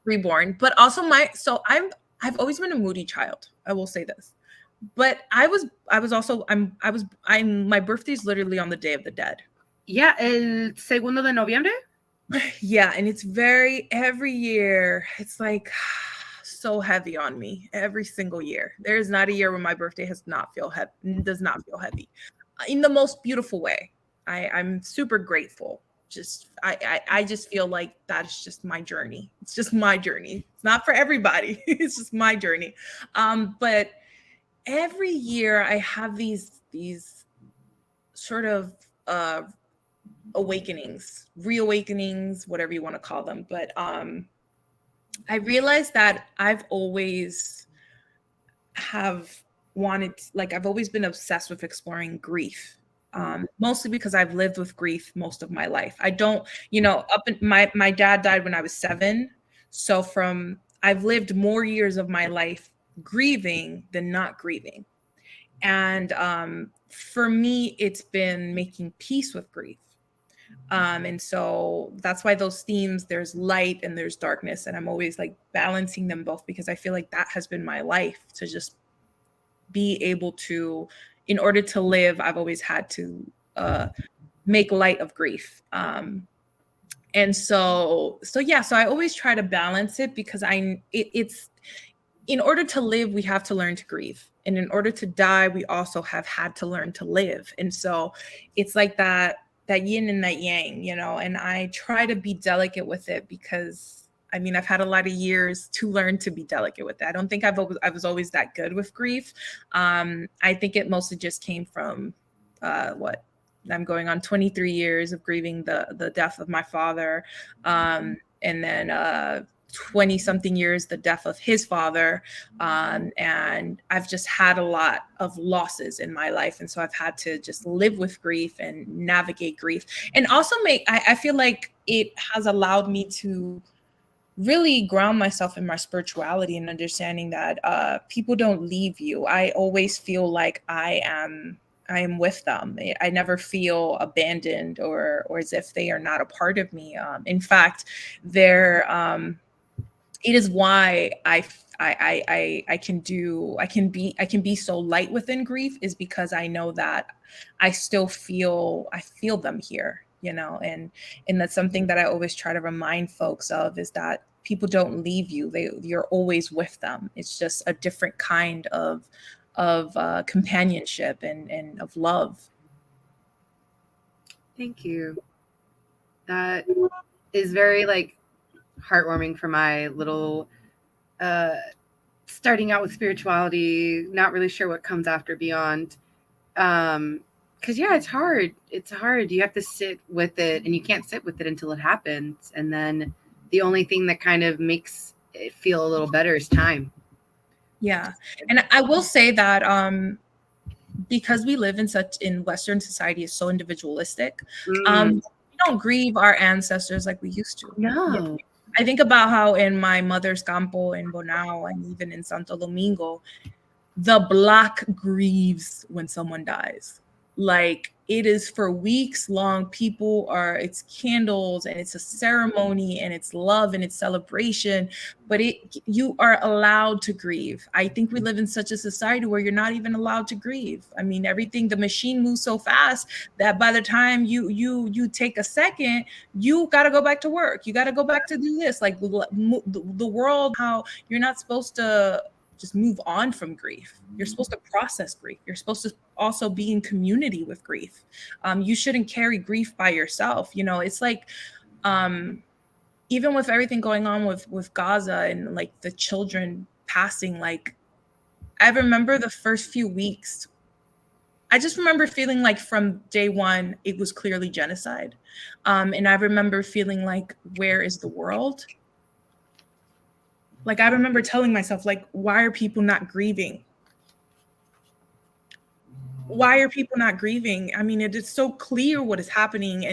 Reborn. But also I've always been a moody child. I will say this. But my birthday is literally on the Day of the Dead. Yeah, el 2 de noviembre. Yeah, and it's every year, it's like so heavy on me every single year. There is not a year when my birthday does not feel heavy in the most beautiful way. I'm super grateful. I just feel like that's just my journey. It's just my journey. It's not for everybody. It's just my journey. But every year I have these sort of reawakenings, whatever you want to call them. But I realized that I've always I've always been obsessed with exploring grief. Mostly because I've lived with grief most of my life. I don't, my dad died when I was 7. So I've lived more years of my life grieving than not grieving. And for me, it's been making peace with grief. And so that's why those themes, there's light and there's darkness. And I'm always like balancing them both because I feel like that has been my life, to just be able to, in order to live, I've always had to make light of grief. And so I always try to balance it because it's in order to live, we have to learn to grieve. And in order to die, we also have had to learn to live. And so it's like that yin and that yang, and I try to be delicate with it because I've had a lot of years to learn to be delicate with it. I don't think I was always that good with grief. I think it mostly just came from I'm going on 23 years of grieving the death of my father. And then 20 something years, the death of his father. And I've just had a lot of losses in my life. And so I've had to just live with grief and navigate grief. And also I feel like it has allowed me to really ground myself in my spirituality and understanding that people don't leave you. I always feel like I am with them. I never feel abandoned or as if they are not a part of me. In fact, it is why I can be so light within grief, is because I know that I feel them here, and that's something that I always try to remind folks of, is that people don't leave you. You're always with them. It's just a different kind of companionship and of love. Thank you. That is very heartwarming for my little starting out with spirituality, not really sure what comes after beyond. Because it's hard. It's hard. You have to sit with it, and you can't sit with it until it happens. And then the only thing that kind of makes it feel a little better is time. Yeah. And I will say that because we live in Western society is so individualistic, we don't grieve our ancestors like we used to. No. I think about how in my mother's campo in Bonao and even in Santo Domingo, the block grieves when someone dies. Like, it is for weeks long. It's candles and it's a ceremony and it's love and it's celebration, but you are allowed to grieve. I think we live in such a society where you're not even allowed to grieve. The machine moves so fast that by the time you take a second, you got to go back to work. You got to go back to do this. Like the world, how you're not supposed to just move on from grief. You're supposed to process grief. You're supposed to also be in community with grief. You shouldn't carry grief by yourself. It's like Even with everything going on with Gaza and like the children passing, like I remember the first few weeks, I just remember feeling like from day one, it was clearly genocide. And I remember feeling like, where is the world? Like, I remember telling myself, like, why are people not grieving? Why are people not grieving? I mean, it is so clear what is happening.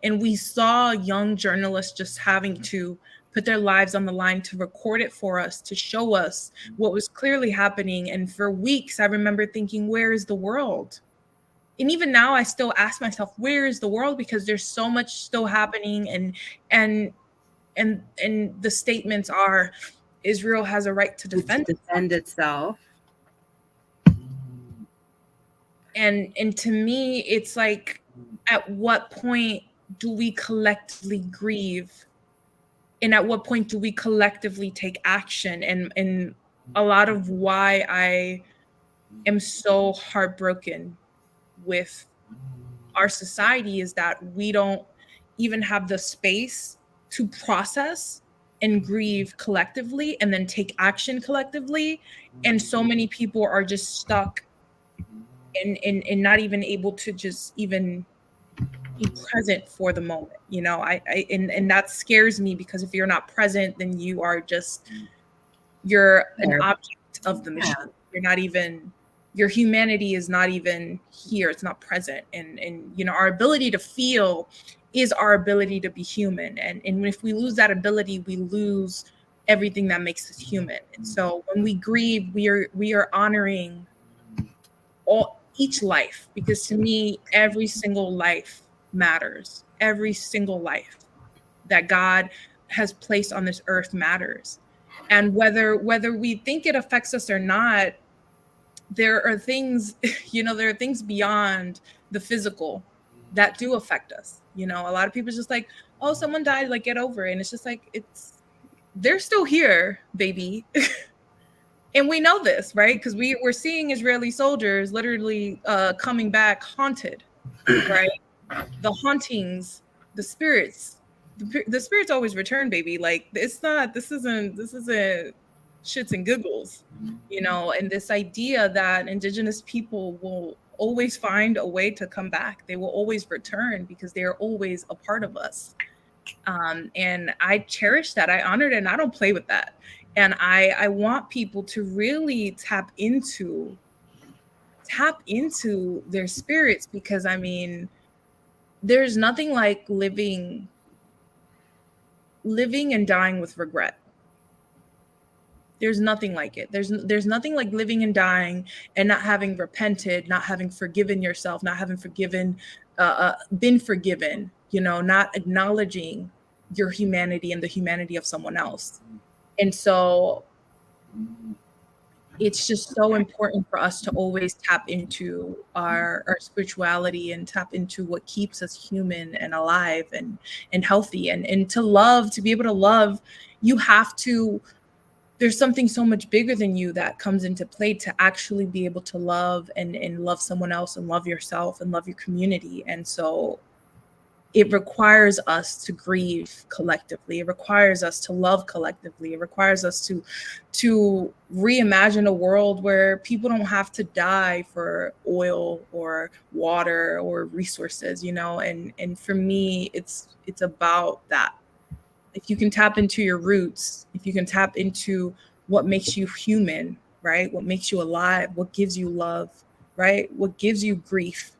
And we saw young journalists just having to put their lives on the line to record it for us, to show us what was clearly happening. And for weeks, I remember thinking, where is the world? And even now I still ask myself, where is the world? Because there's so much still happening, and the statements are, Israel has a right to defend itself. And to me, it's like, at what point do we collectively grieve? And at what point do we collectively take action? And a lot of why I am so heartbroken with our society is that we don't even have the space to process and grieve collectively and then take action collectively. And so many people are just stuck and not even able to just even be present for the moment. You know, and that scares me, because if you're not present, then you're an object of the machine. You're not even, your humanity is not even here. It's not present. And you know, our ability to feel is our ability to be human. And if we lose that ability, we lose everything that makes us human. And so when we grieve, we are honoring each life, because to me, every single life matters. Every single life that God has placed on this earth matters. And whether we think it affects us or not, there are things, you know, there are things beyond the physical that do affect us. You know, a lot of people just like, oh, someone died, like, get over it. And it's just like, they're still here, baby. And we know this, right? Because we're seeing Israeli soldiers literally coming back haunted, right? The hauntings, the spirits always return, baby. Like, this isn't shits and giggles, you know. And this idea that indigenous people will always find a way to come back, they will always return, because they are always a part of us. And I cherish that, I honor it, and I don't play with that. And I want people to really tap into their spirits, because I mean, there's nothing like living and dying with regret. There's nothing like it. There's nothing like living and dying and not having repented, not having forgiven yourself, not having been forgiven, you know, not acknowledging your humanity and the humanity of someone else. And so it's just so important for us to always tap into our spirituality and tap into what keeps us human and alive and healthy, and to be able to love. You have to, there's something so much bigger than you that comes into play to actually be able to love and love someone else and love yourself and love your community. And so it requires us to grieve collectively. It requires us to love collectively. It requires us to reimagine a world where people don't have to die for oil or water or resources, you know. And for me, it's about that. If you can tap into your roots, if you can tap into what makes you human, right? What makes you alive, what gives you love, right? What gives you grief,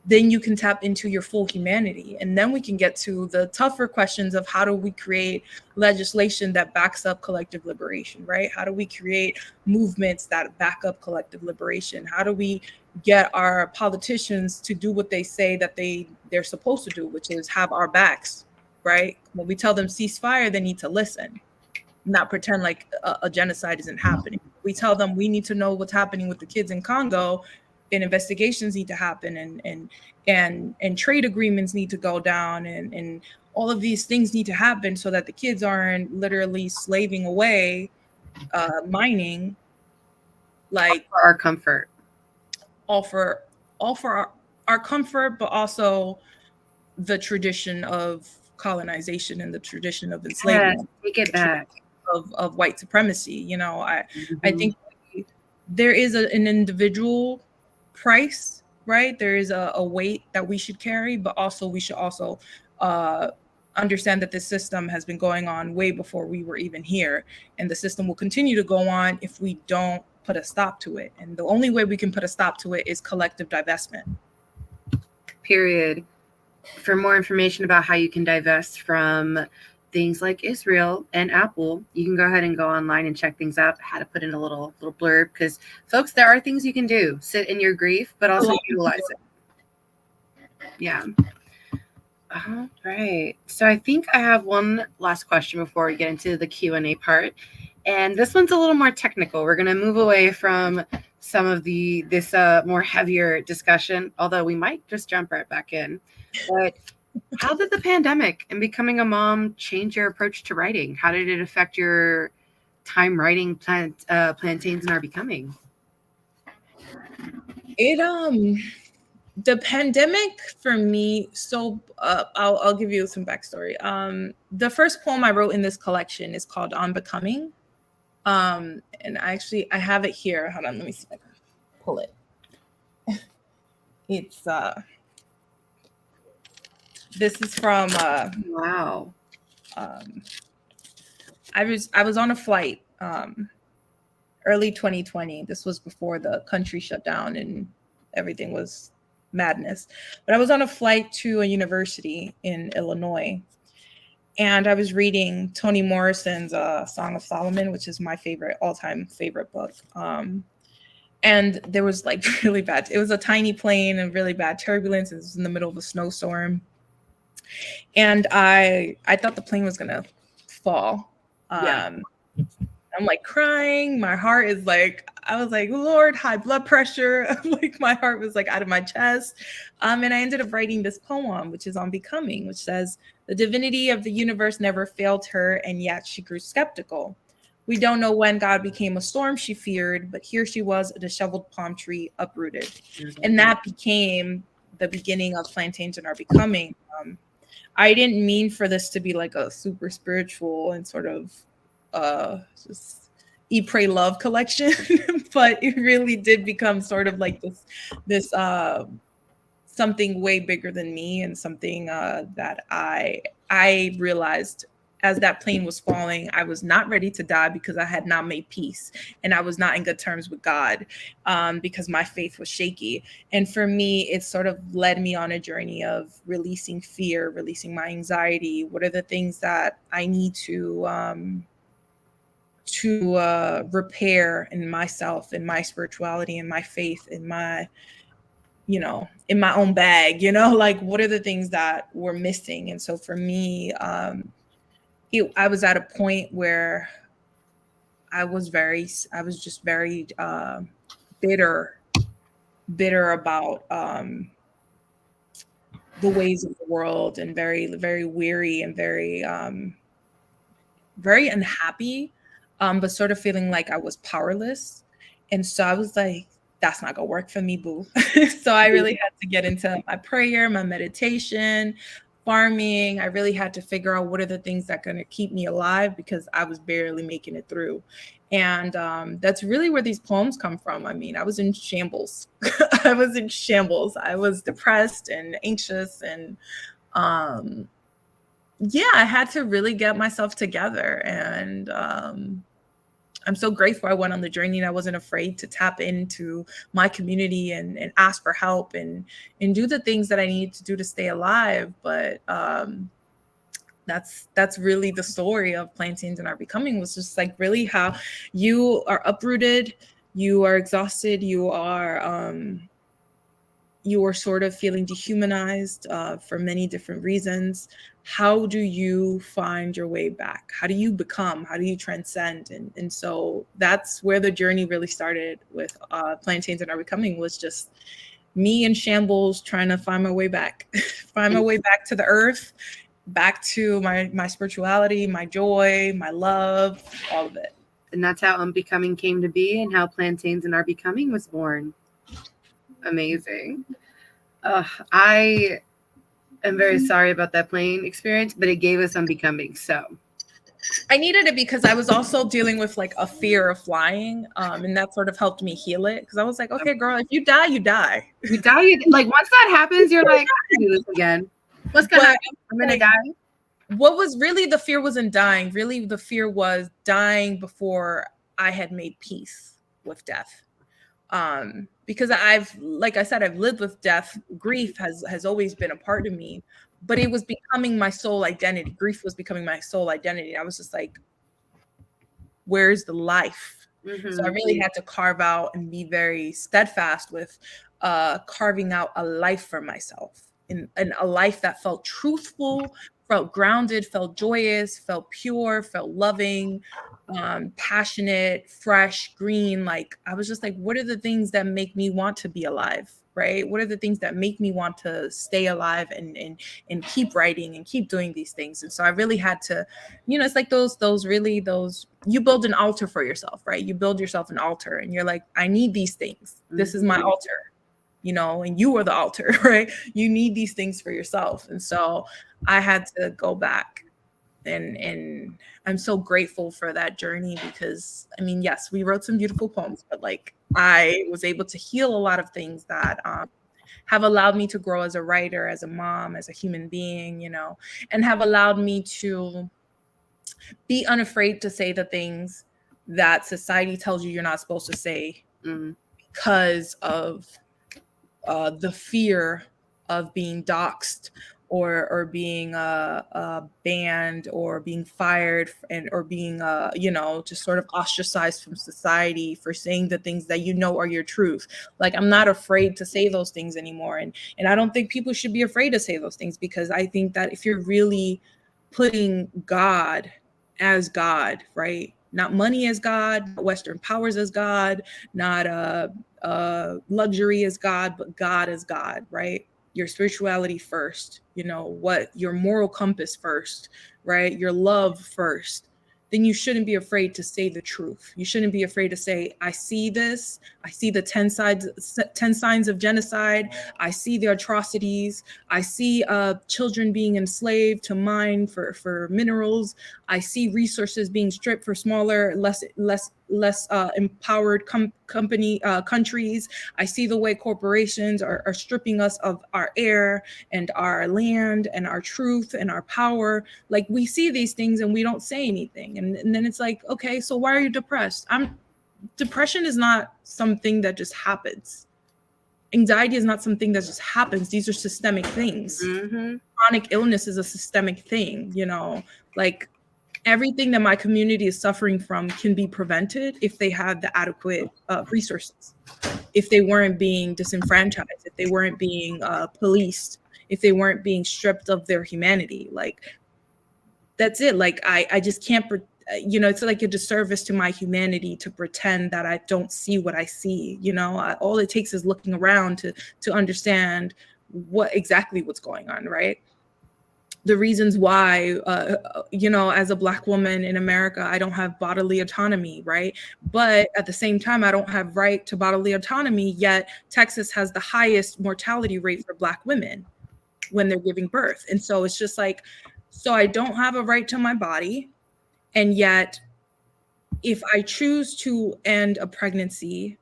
then you can tap into your full humanity. And then we can get to the tougher questions of, how do we create legislation that backs up collective liberation, right? How do we create movements that back up collective liberation? How do we get our politicians to do what they say that they're supposed to do, which is have our backs, right? When we tell them ceasefire, they need to listen, not pretend like a genocide isn't happening. We tell them we need to know what's happening with the kids in Congo, and investigations need to happen, and trade agreements need to go down, and all of these things need to happen so that the kids aren't literally slaving away, mining, like, for our comfort. all for our comfort, but also the tradition of colonization and the tradition of enslavement. Take it back. Of white supremacy. You know, I Mm-hmm. think there is an individual price, right? There is a weight that we should carry, but also we should also understand that this system has been going on way before we were even here, and the system will continue to go on if we don't put a stop to it. And the only way we can put a stop to it is collective divestment. Period. For more information about how you can divest from things like Israel and Apple, you can go ahead and go online and check things out. I had to put in a little blurb because, folks, there are things you can do. Sit in your grief, but also utilize it. Yeah. All right. So I think I have one last question before we get into the Q&A part. And this one's a little more technical. We're going to move away from some of this more heavier discussion, although we might just jump right back in. But how did the pandemic and becoming a mom change your approach to writing? How did it affect your time writing Plantains and Are Becoming? The pandemic for me, so I'll give you some backstory. The first poem I wrote in this collection is called On Becoming. And I have it here. Hold on, let me see if I can pull it. It's this is from wow. I was on a flight early 2020. This was before the country shut down and everything was madness. But I was on a flight to a university in Illinois, and I was reading Toni Morrison's Song of Solomon, which is my all-time favorite book. And there was like really bad. It was a tiny plane and really bad turbulence. It was in the middle of a snowstorm, and I thought the plane was gonna fall. I'm like crying. My heart is like, I was like, Lord, high blood pressure. Like my heart was like out of my chest. And I ended up writing this poem, which is On Becoming, which says, the divinity of the universe never failed her, and yet she grew skeptical. We don't know when God became a storm she feared, but here she was, a disheveled palm tree uprooted. Mm-hmm. And that became the beginning of Plantains and Are Becoming. I didn't mean for this to be like a super spiritual and sort of just eat, pray, love collection, but it really did become sort of like this something way bigger than me, and something that I realized as that plane was falling, I was not ready to die because I had not made peace, and I was not in good terms with God because my faith was shaky. And for me, it sort of led me on a journey of releasing fear, releasing my anxiety. What are the things that I need to repair in myself, in my spirituality, in my faith, in my, in my own bag, like what are the things that were missing? And so for me, I was at a point where I was just very bitter about the ways of the world, and very, very weary and very unhappy. But sort of feeling like I was powerless. And so I was like, that's not gonna work for me, boo. So I really had to get into my prayer, my meditation, farming. I really had to figure out what are the things that are gonna keep me alive, because I was barely making it through. And that's really where these poems come from. I mean, I was in shambles. I was depressed and anxious, and I had to really get myself together. And I'm so grateful I went on the journey, and I wasn't afraid to tap into my community and ask for help and do the things that I needed to do to stay alive. But that's really the story of Plantains and Are Becoming, was just like really how you are uprooted, you are exhausted, you are sort of feeling dehumanized for many different reasons. How do you find your way back? How do you become? How do you transcend? And so that's where the journey really started with Plantains and Are Becoming, was just me in shambles trying to find my way back, find my way back to the earth, back to my spirituality, my joy, my love, all of it. And that's how Unbecoming came to be, and how Plantains and Are Becoming was born. Amazing. I am very sorry about that plane experience, but it gave us unbecoming. So I needed it because I was also dealing with like a fear of flying, and that sort of helped me heal it. Because I was like, okay, girl, if you die, you die. you die, like once that happens, you're like, I can do this again. What's gonna happen? I'm gonna die. What was really the fear wasn't dying. Really, the fear was dying before I had made peace with death. Because like I said, I've lived with death. Grief has always been a part of me, but it was becoming my sole identity. Grief was becoming my sole identity. I was just like, where's the life? Mm-hmm. So I really had to carve out and be very steadfast with carving out a life for myself, and a life that felt truthful, felt grounded, felt joyous, felt pure, felt loving, passionate, fresh, green. Like I was just like, what are the things that make me want to be alive? Right? What are the things that make me want to stay alive and keep writing and keep doing these things? And so I really had to, it's like those you build an altar for yourself, right? You build yourself an altar and you're like, I need these things. This is my altar, and you are the altar, right? You need these things for yourself. And so I had to go back, and I'm so grateful for that journey because, I mean, yes, we wrote some beautiful poems, but like I was able to heal a lot of things that have allowed me to grow as a writer, as a mom, as a human being, and have allowed me to be unafraid to say the things that society tells you you're not supposed to say because of the fear of being doxxed or being banned or being fired or being just sort of ostracized from society for saying the things that are your truth. Like I'm not afraid to say those things anymore, and I don't think people should be afraid to say those things, because I think that if you're really putting God as God, right? Not money as God, not Western powers as God, not luxury as God, but God as God, right? Your spirituality first, what your moral compass first, right? Your love first. Then you shouldn't be afraid to say the truth. You shouldn't be afraid to say, I see this. I see the 10 signs of genocide. I see the atrocities. I see children being enslaved to mine for minerals. I see resources being stripped for smaller, less empowered countries. I see the way corporations are stripping us of our air and our land and our truth and our power. Like we see these things and we don't say anything. And then it's like, okay, so why are you depressed? Depression is not something that just happens. Anxiety is not something that just happens. These are systemic things. Mm-hmm. Chronic illness is a systemic thing, like everything that my community is suffering from can be prevented if they had the adequate resources, if they weren't being disenfranchised, if they weren't being policed, if they weren't being stripped of their humanity. Like, that's it. Like, I just can't, it's like a disservice to my humanity to pretend that I don't see what I see. All it takes is looking around to understand what's going on, right? The reasons why, as a Black woman in America, I don't have bodily autonomy, right? But at the same time, I don't have right to bodily autonomy, yet Texas has the highest mortality rate for Black women when they're giving birth. And so it's just like, so I don't have a right to my body. And yet, if I choose to end a pregnancy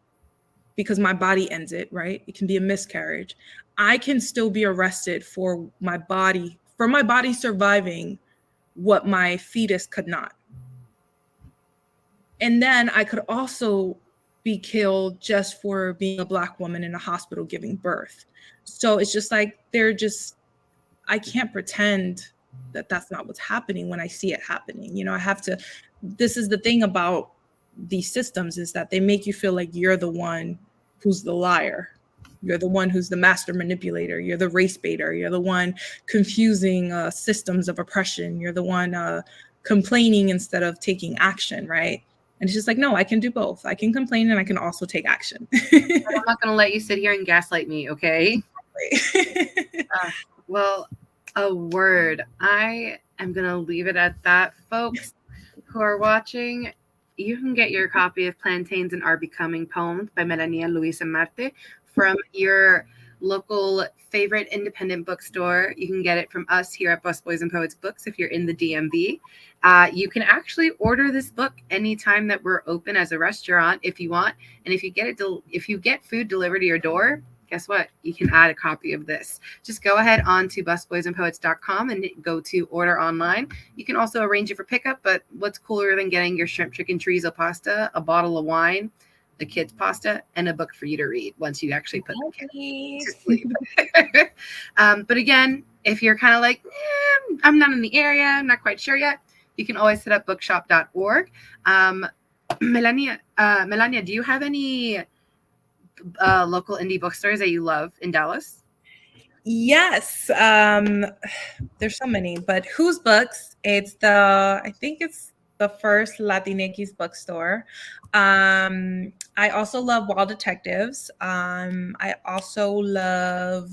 because my body ends it, right? It can be a miscarriage. I can still be arrested for my body surviving what my fetus could not. And then I could also be killed just for being a Black woman in a hospital giving birth. So it's just like, I can't pretend that that's not what's happening when I see it happening. I have to, this is the thing about these systems, is that they make you feel like you're the one who's the liar. You're the one who's the master manipulator. You're the race baiter. You're the one confusing systems of oppression. You're the one complaining instead of taking action, right? And it's just like, no, I can do both. I can complain and I can also take action. I'm not going to let you sit here and gaslight me, okay? Well, a word. I am going to leave it at that, folks who are watching. You can get your copy of Plantains and Are Becoming Poems by Melania Luisa Marte from your local favorite independent bookstore. You can get it from us here at Busboys and Poets Books if you're in the DMV. You can actually order this book anytime that we're open as a restaurant if you want. And if you get food delivered to your door, guess what? You can add a copy of this. Just go ahead on to busboysandpoets.com and go to order online. You can also arrange it for pickup, but what's cooler than getting your shrimp, chicken, chorizo pasta, a bottle of wine, the kids' pasta, and a book for you to read once you actually put the kids to sleep. But again, if you're kind of like, I'm not in the area, I'm not quite sure yet, you can always hit up bookshop.org. Melania, do you have any local indie bookstores that you love in Dallas? Yes. There's so many, but Who's Books? I think it's the first Latinx bookstore. I also love Wild Detectives. I also love,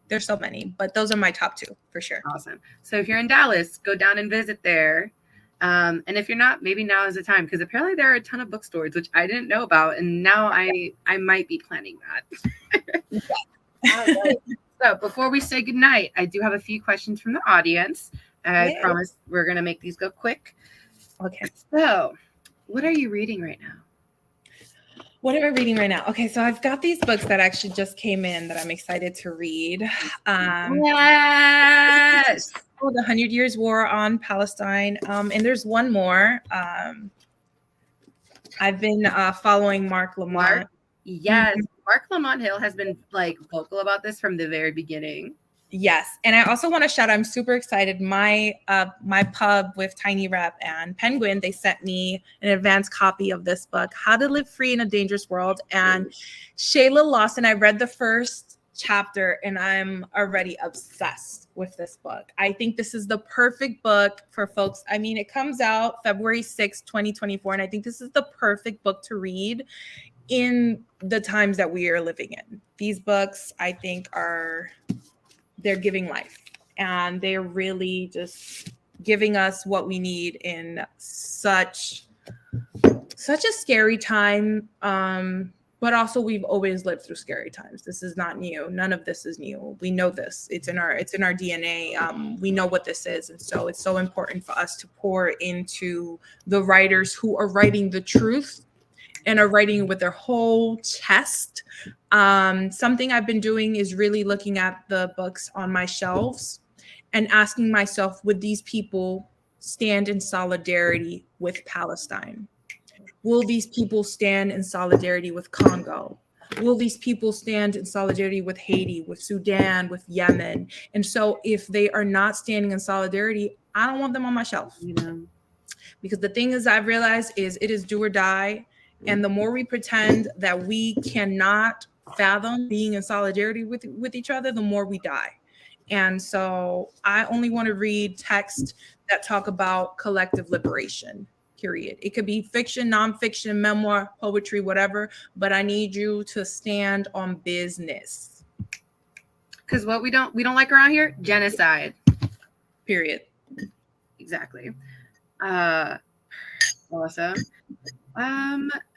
there's so many, but those are my top two for sure. Awesome. So if you're in Dallas, go down and visit there. And if you're not, maybe now is the time, because apparently there are a ton of bookstores, which I didn't know about. And now I might be planning that. Right. So before we say goodnight, I do have a few questions from the audience. I promise we're going to make these go quick. Okay. So what are you reading right now? What am I reading right now? Okay, so I've got these books that actually just came in that I'm excited to read. Yes. The 100 Years War on Palestine. And there's one more. I've been following Mark Lamont. Yes. Mm-hmm. Mark Lamont Hill has been like vocal about this from the very beginning. Yes. And I also want to shout, I'm super excited. My pub with Tiny Rep and Penguin, they sent me an advanced copy of this book, How to Live Free in a Dangerous World. And Shayla Lawson, I read the first chapter and I'm already obsessed with this book. I think this is the perfect book for folks. I mean, it comes out February 6th, 2024. And I think this is the perfect book to read in the times that we are living in. These books, I think, they're giving life, and they're really just giving us what we need in such a scary time. But also we've always lived through scary times. This is not new. None of this is new. We know this. It's in our DNA. We know what this is. And so it's so important for us to pour into the writers who are writing the truth and are writing with their whole chest. Something I've been doing is really looking at the books on my shelves and asking myself, would these people stand in solidarity with Palestine? Will these people stand in solidarity with Congo? Will these people stand in solidarity with Haiti, with Sudan, with Yemen? And so if they are not standing in solidarity, I don't want them on my shelf. Because the thing is, I've realized is it is do or die. And the more we pretend that we cannot fathom being in solidarity with each other, the more we die. And so I only want to read texts that talk about collective liberation, period. It could be fiction, nonfiction, memoir, poetry, whatever, but I need you to stand on business. Because what we don't like around here, genocide. Period. Exactly. Awesome.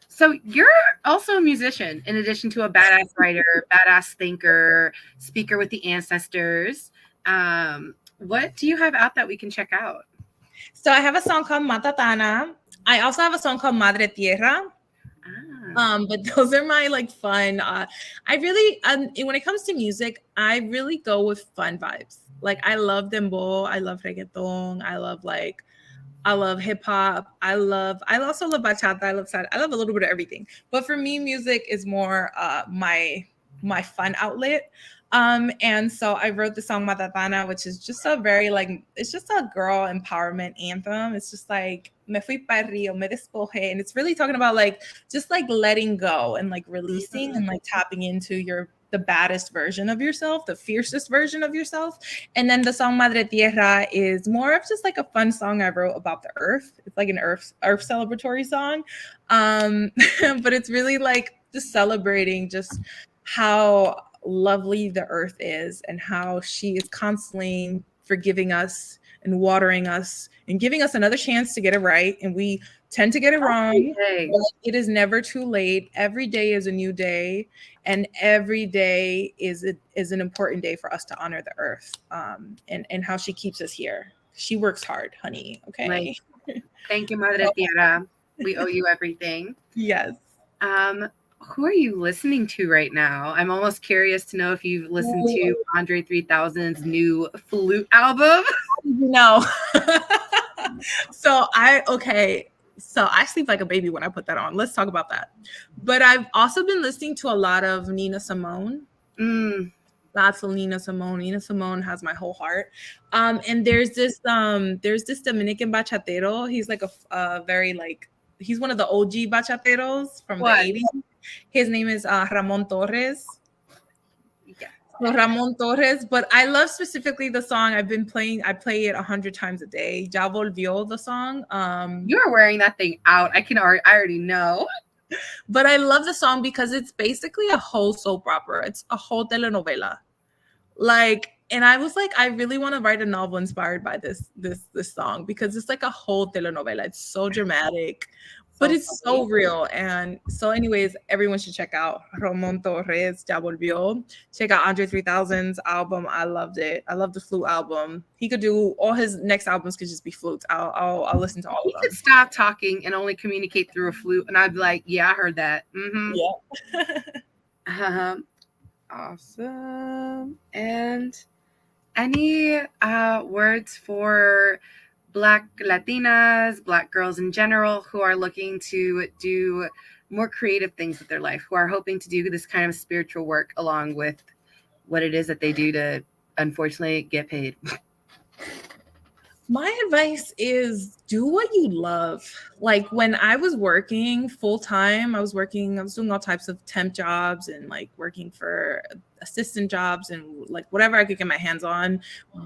So you're also a musician, in addition to a badass writer, badass thinker, speaker with the ancestors. What do you have out that we can check out? So I have a song called Matatana. I also have a song called Madre Tierra. But those are my like fun. I really, when it comes to music, I really go with fun vibes. Like I love dembow, I love reggaeton, I love hip hop. I also love bachata. I love salsa. I love a little bit of everything. But for me, music is more my fun outlet. And so I wrote the song Matatana, which is just a very it's just a girl empowerment anthem. It's just like me fui para Rio, me despojé, and it's really talking about just letting go and releasing and tapping into the baddest version of yourself, the fiercest version of yourself. And then the song Madre Tierra is more of just a fun song I wrote about the earth. It's like an earth celebratory song. But it's really just celebrating just how lovely the earth is and how she is constantly forgiving us and watering us and giving us another chance to get it right. And we tend to get it wrong, Okay. but it is never too late. Every day is a new day, and every day is an important day for us to honor the earth, and how she keeps us here. She works hard, honey. Okay. Right. Thank you, Madre Tierra. We owe you everything. Yes. Who are you listening to right now? I'm almost curious to know if you've listened to Andre 3000's new flute album. No. So I sleep like a baby when I put that on. Let's talk about that. But I've also been listening to a lot of Nina Simone. Lots of Nina Simone. Nina Simone has my whole heart. And there's this Dominican bachatero. He's like a very like, he's one of the OG bachateros from the 80s. His name is Ramon Torres. Yeah. So Ramon Torres, but I love specifically the song I play it 100 times a day. Ya Volvió, the song. You are wearing that thing out. I already know. But I love the song because it's basically a whole soap opera. It's a whole telenovela. Like, and I was like, I really want to write a novel inspired by this song, because it's like a whole telenovela. It's so dramatic, but it's so real. And so anyways, everyone should check out Ramon Torres, Ya Volvió. Check out Andre 3000's album. I loved it. I love the flute album. He could do all his next albums could just be flutes. I'll listen to all of them. He could stop talking and only communicate through a flute, and I'd be like, yeah, I heard that. Yeah. Awesome. And any words for Black Latinas, Black girls in general, who are looking to do more creative things with their life, who are hoping to do this kind of spiritual work along with what it is that they do to, unfortunately, get paid? My advice is do what you love. Like when I was working full time, I was doing all types of temp jobs and like working for assistant jobs and like whatever I could get my hands on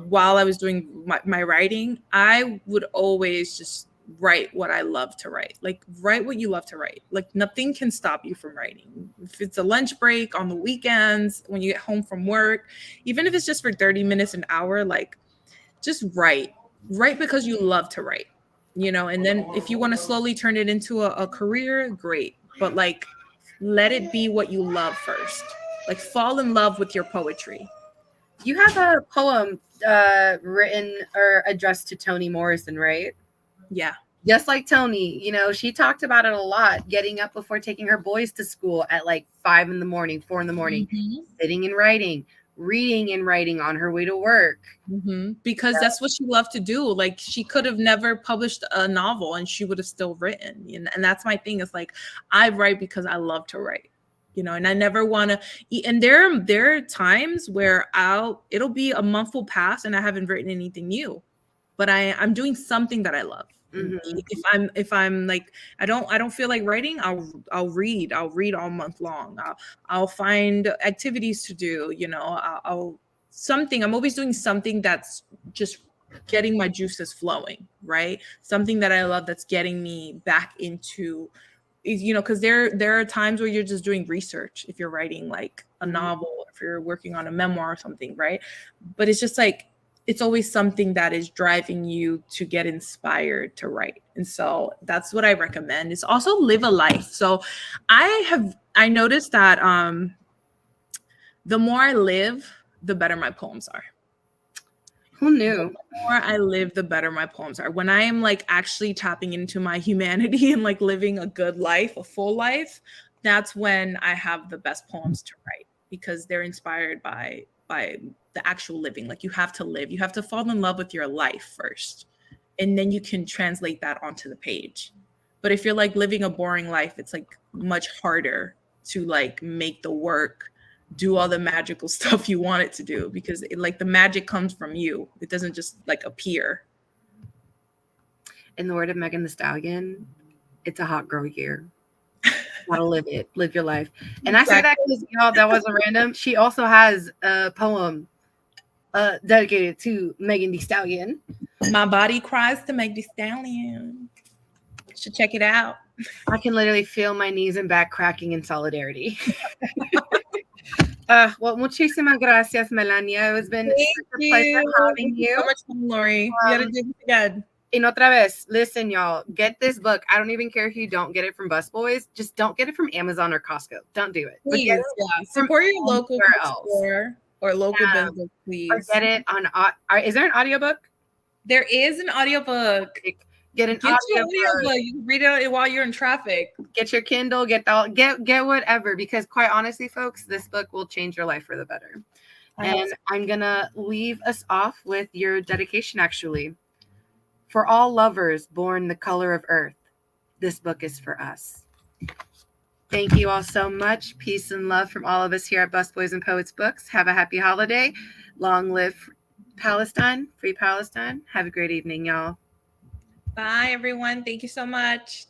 while I was doing my writing. I would always just write what I love to write. Like write what you love to write. Like nothing can stop you from writing. If it's a lunch break, on the weekends, when you get home from work, even if it's just for 30 minutes, an hour, like just write because you love to write, you know. And then if you want to slowly turn it into a career, great, but like let it be what you love first. Like fall in love with your poetry. You have a poem written or addressed to Toni Morrison, right? Yeah. Just like Toni, you know, she talked about it a lot, getting up before taking her boys to school at like 5 in the morning, 4 in the morning, sitting and writing, reading and writing on her way to work. Because that's what she loved to do. Like she could have never published a novel and she would have still written. And that's my thing. It's like I write because I love to write, you know, and I never want to. And there are times where it'll be a month will pass and I haven't written anything new, but I'm doing something that I love. If I'm like I don't feel like writing, I'll read all month long. I'll find activities to do, you know. I'm always doing something that's just getting my juices flowing, right? Something that I love that's getting me back into, you know, because there are times where you're just doing research if you're writing like a novel, if you're working on a memoir or something, right? But it's just like it's always something that is driving you to get inspired to write. And so that's what I recommend. Is also live a life. So I noticed that the more I live, the better my poems are. Who knew? The more I live, the better my poems are. When I am like actually tapping into my humanity and like living a good life, a full life, that's when I have the best poems to write, because they're inspired by the actual living. Like you have to live, you have to fall in love with your life first, and then you can translate that onto the page. But if you're like living a boring life, it's like much harder to like make the work do all the magical stuff you want it to do, because like the magic comes from you. It doesn't just like appear. In the word of Megan Thee Stallion, it's a hot girl year. Gotta live it. Live your life. And I say that because, y'all, that wasn't random. She also has a poem dedicated to Megan Thee Stallion. My body cries to Meg Thee Stallion. Should check it out. I can literally feel my knees and back cracking in solidarity. Well, muchísimas gracias, Melania. It's been a pleasure having you. So much fun, Lori. We gotta do this again. Y otra vez, listen, y'all, get this book. I don't even care if you don't get it from Busboys. Just don't get it from Amazon or Costco. Don't do it. Please, yeah. Support your local bookstore or local business, please. Or get it on. Is there an audiobook? There is an audiobook. Get an audiobook. You can read it while you're in traffic. Get your Kindle. Get whatever. Because quite honestly, folks, this book will change your life for the better. And I'm gonna leave us off with your dedication. Actually, for all lovers born the color of earth, this book is for us. Thank you all so much. Peace and love from all of us here at Busboys and Poets Books. Have a happy holiday. Long live Palestine. Free Palestine. Have a great evening, y'all. Bye, everyone. Thank you so much.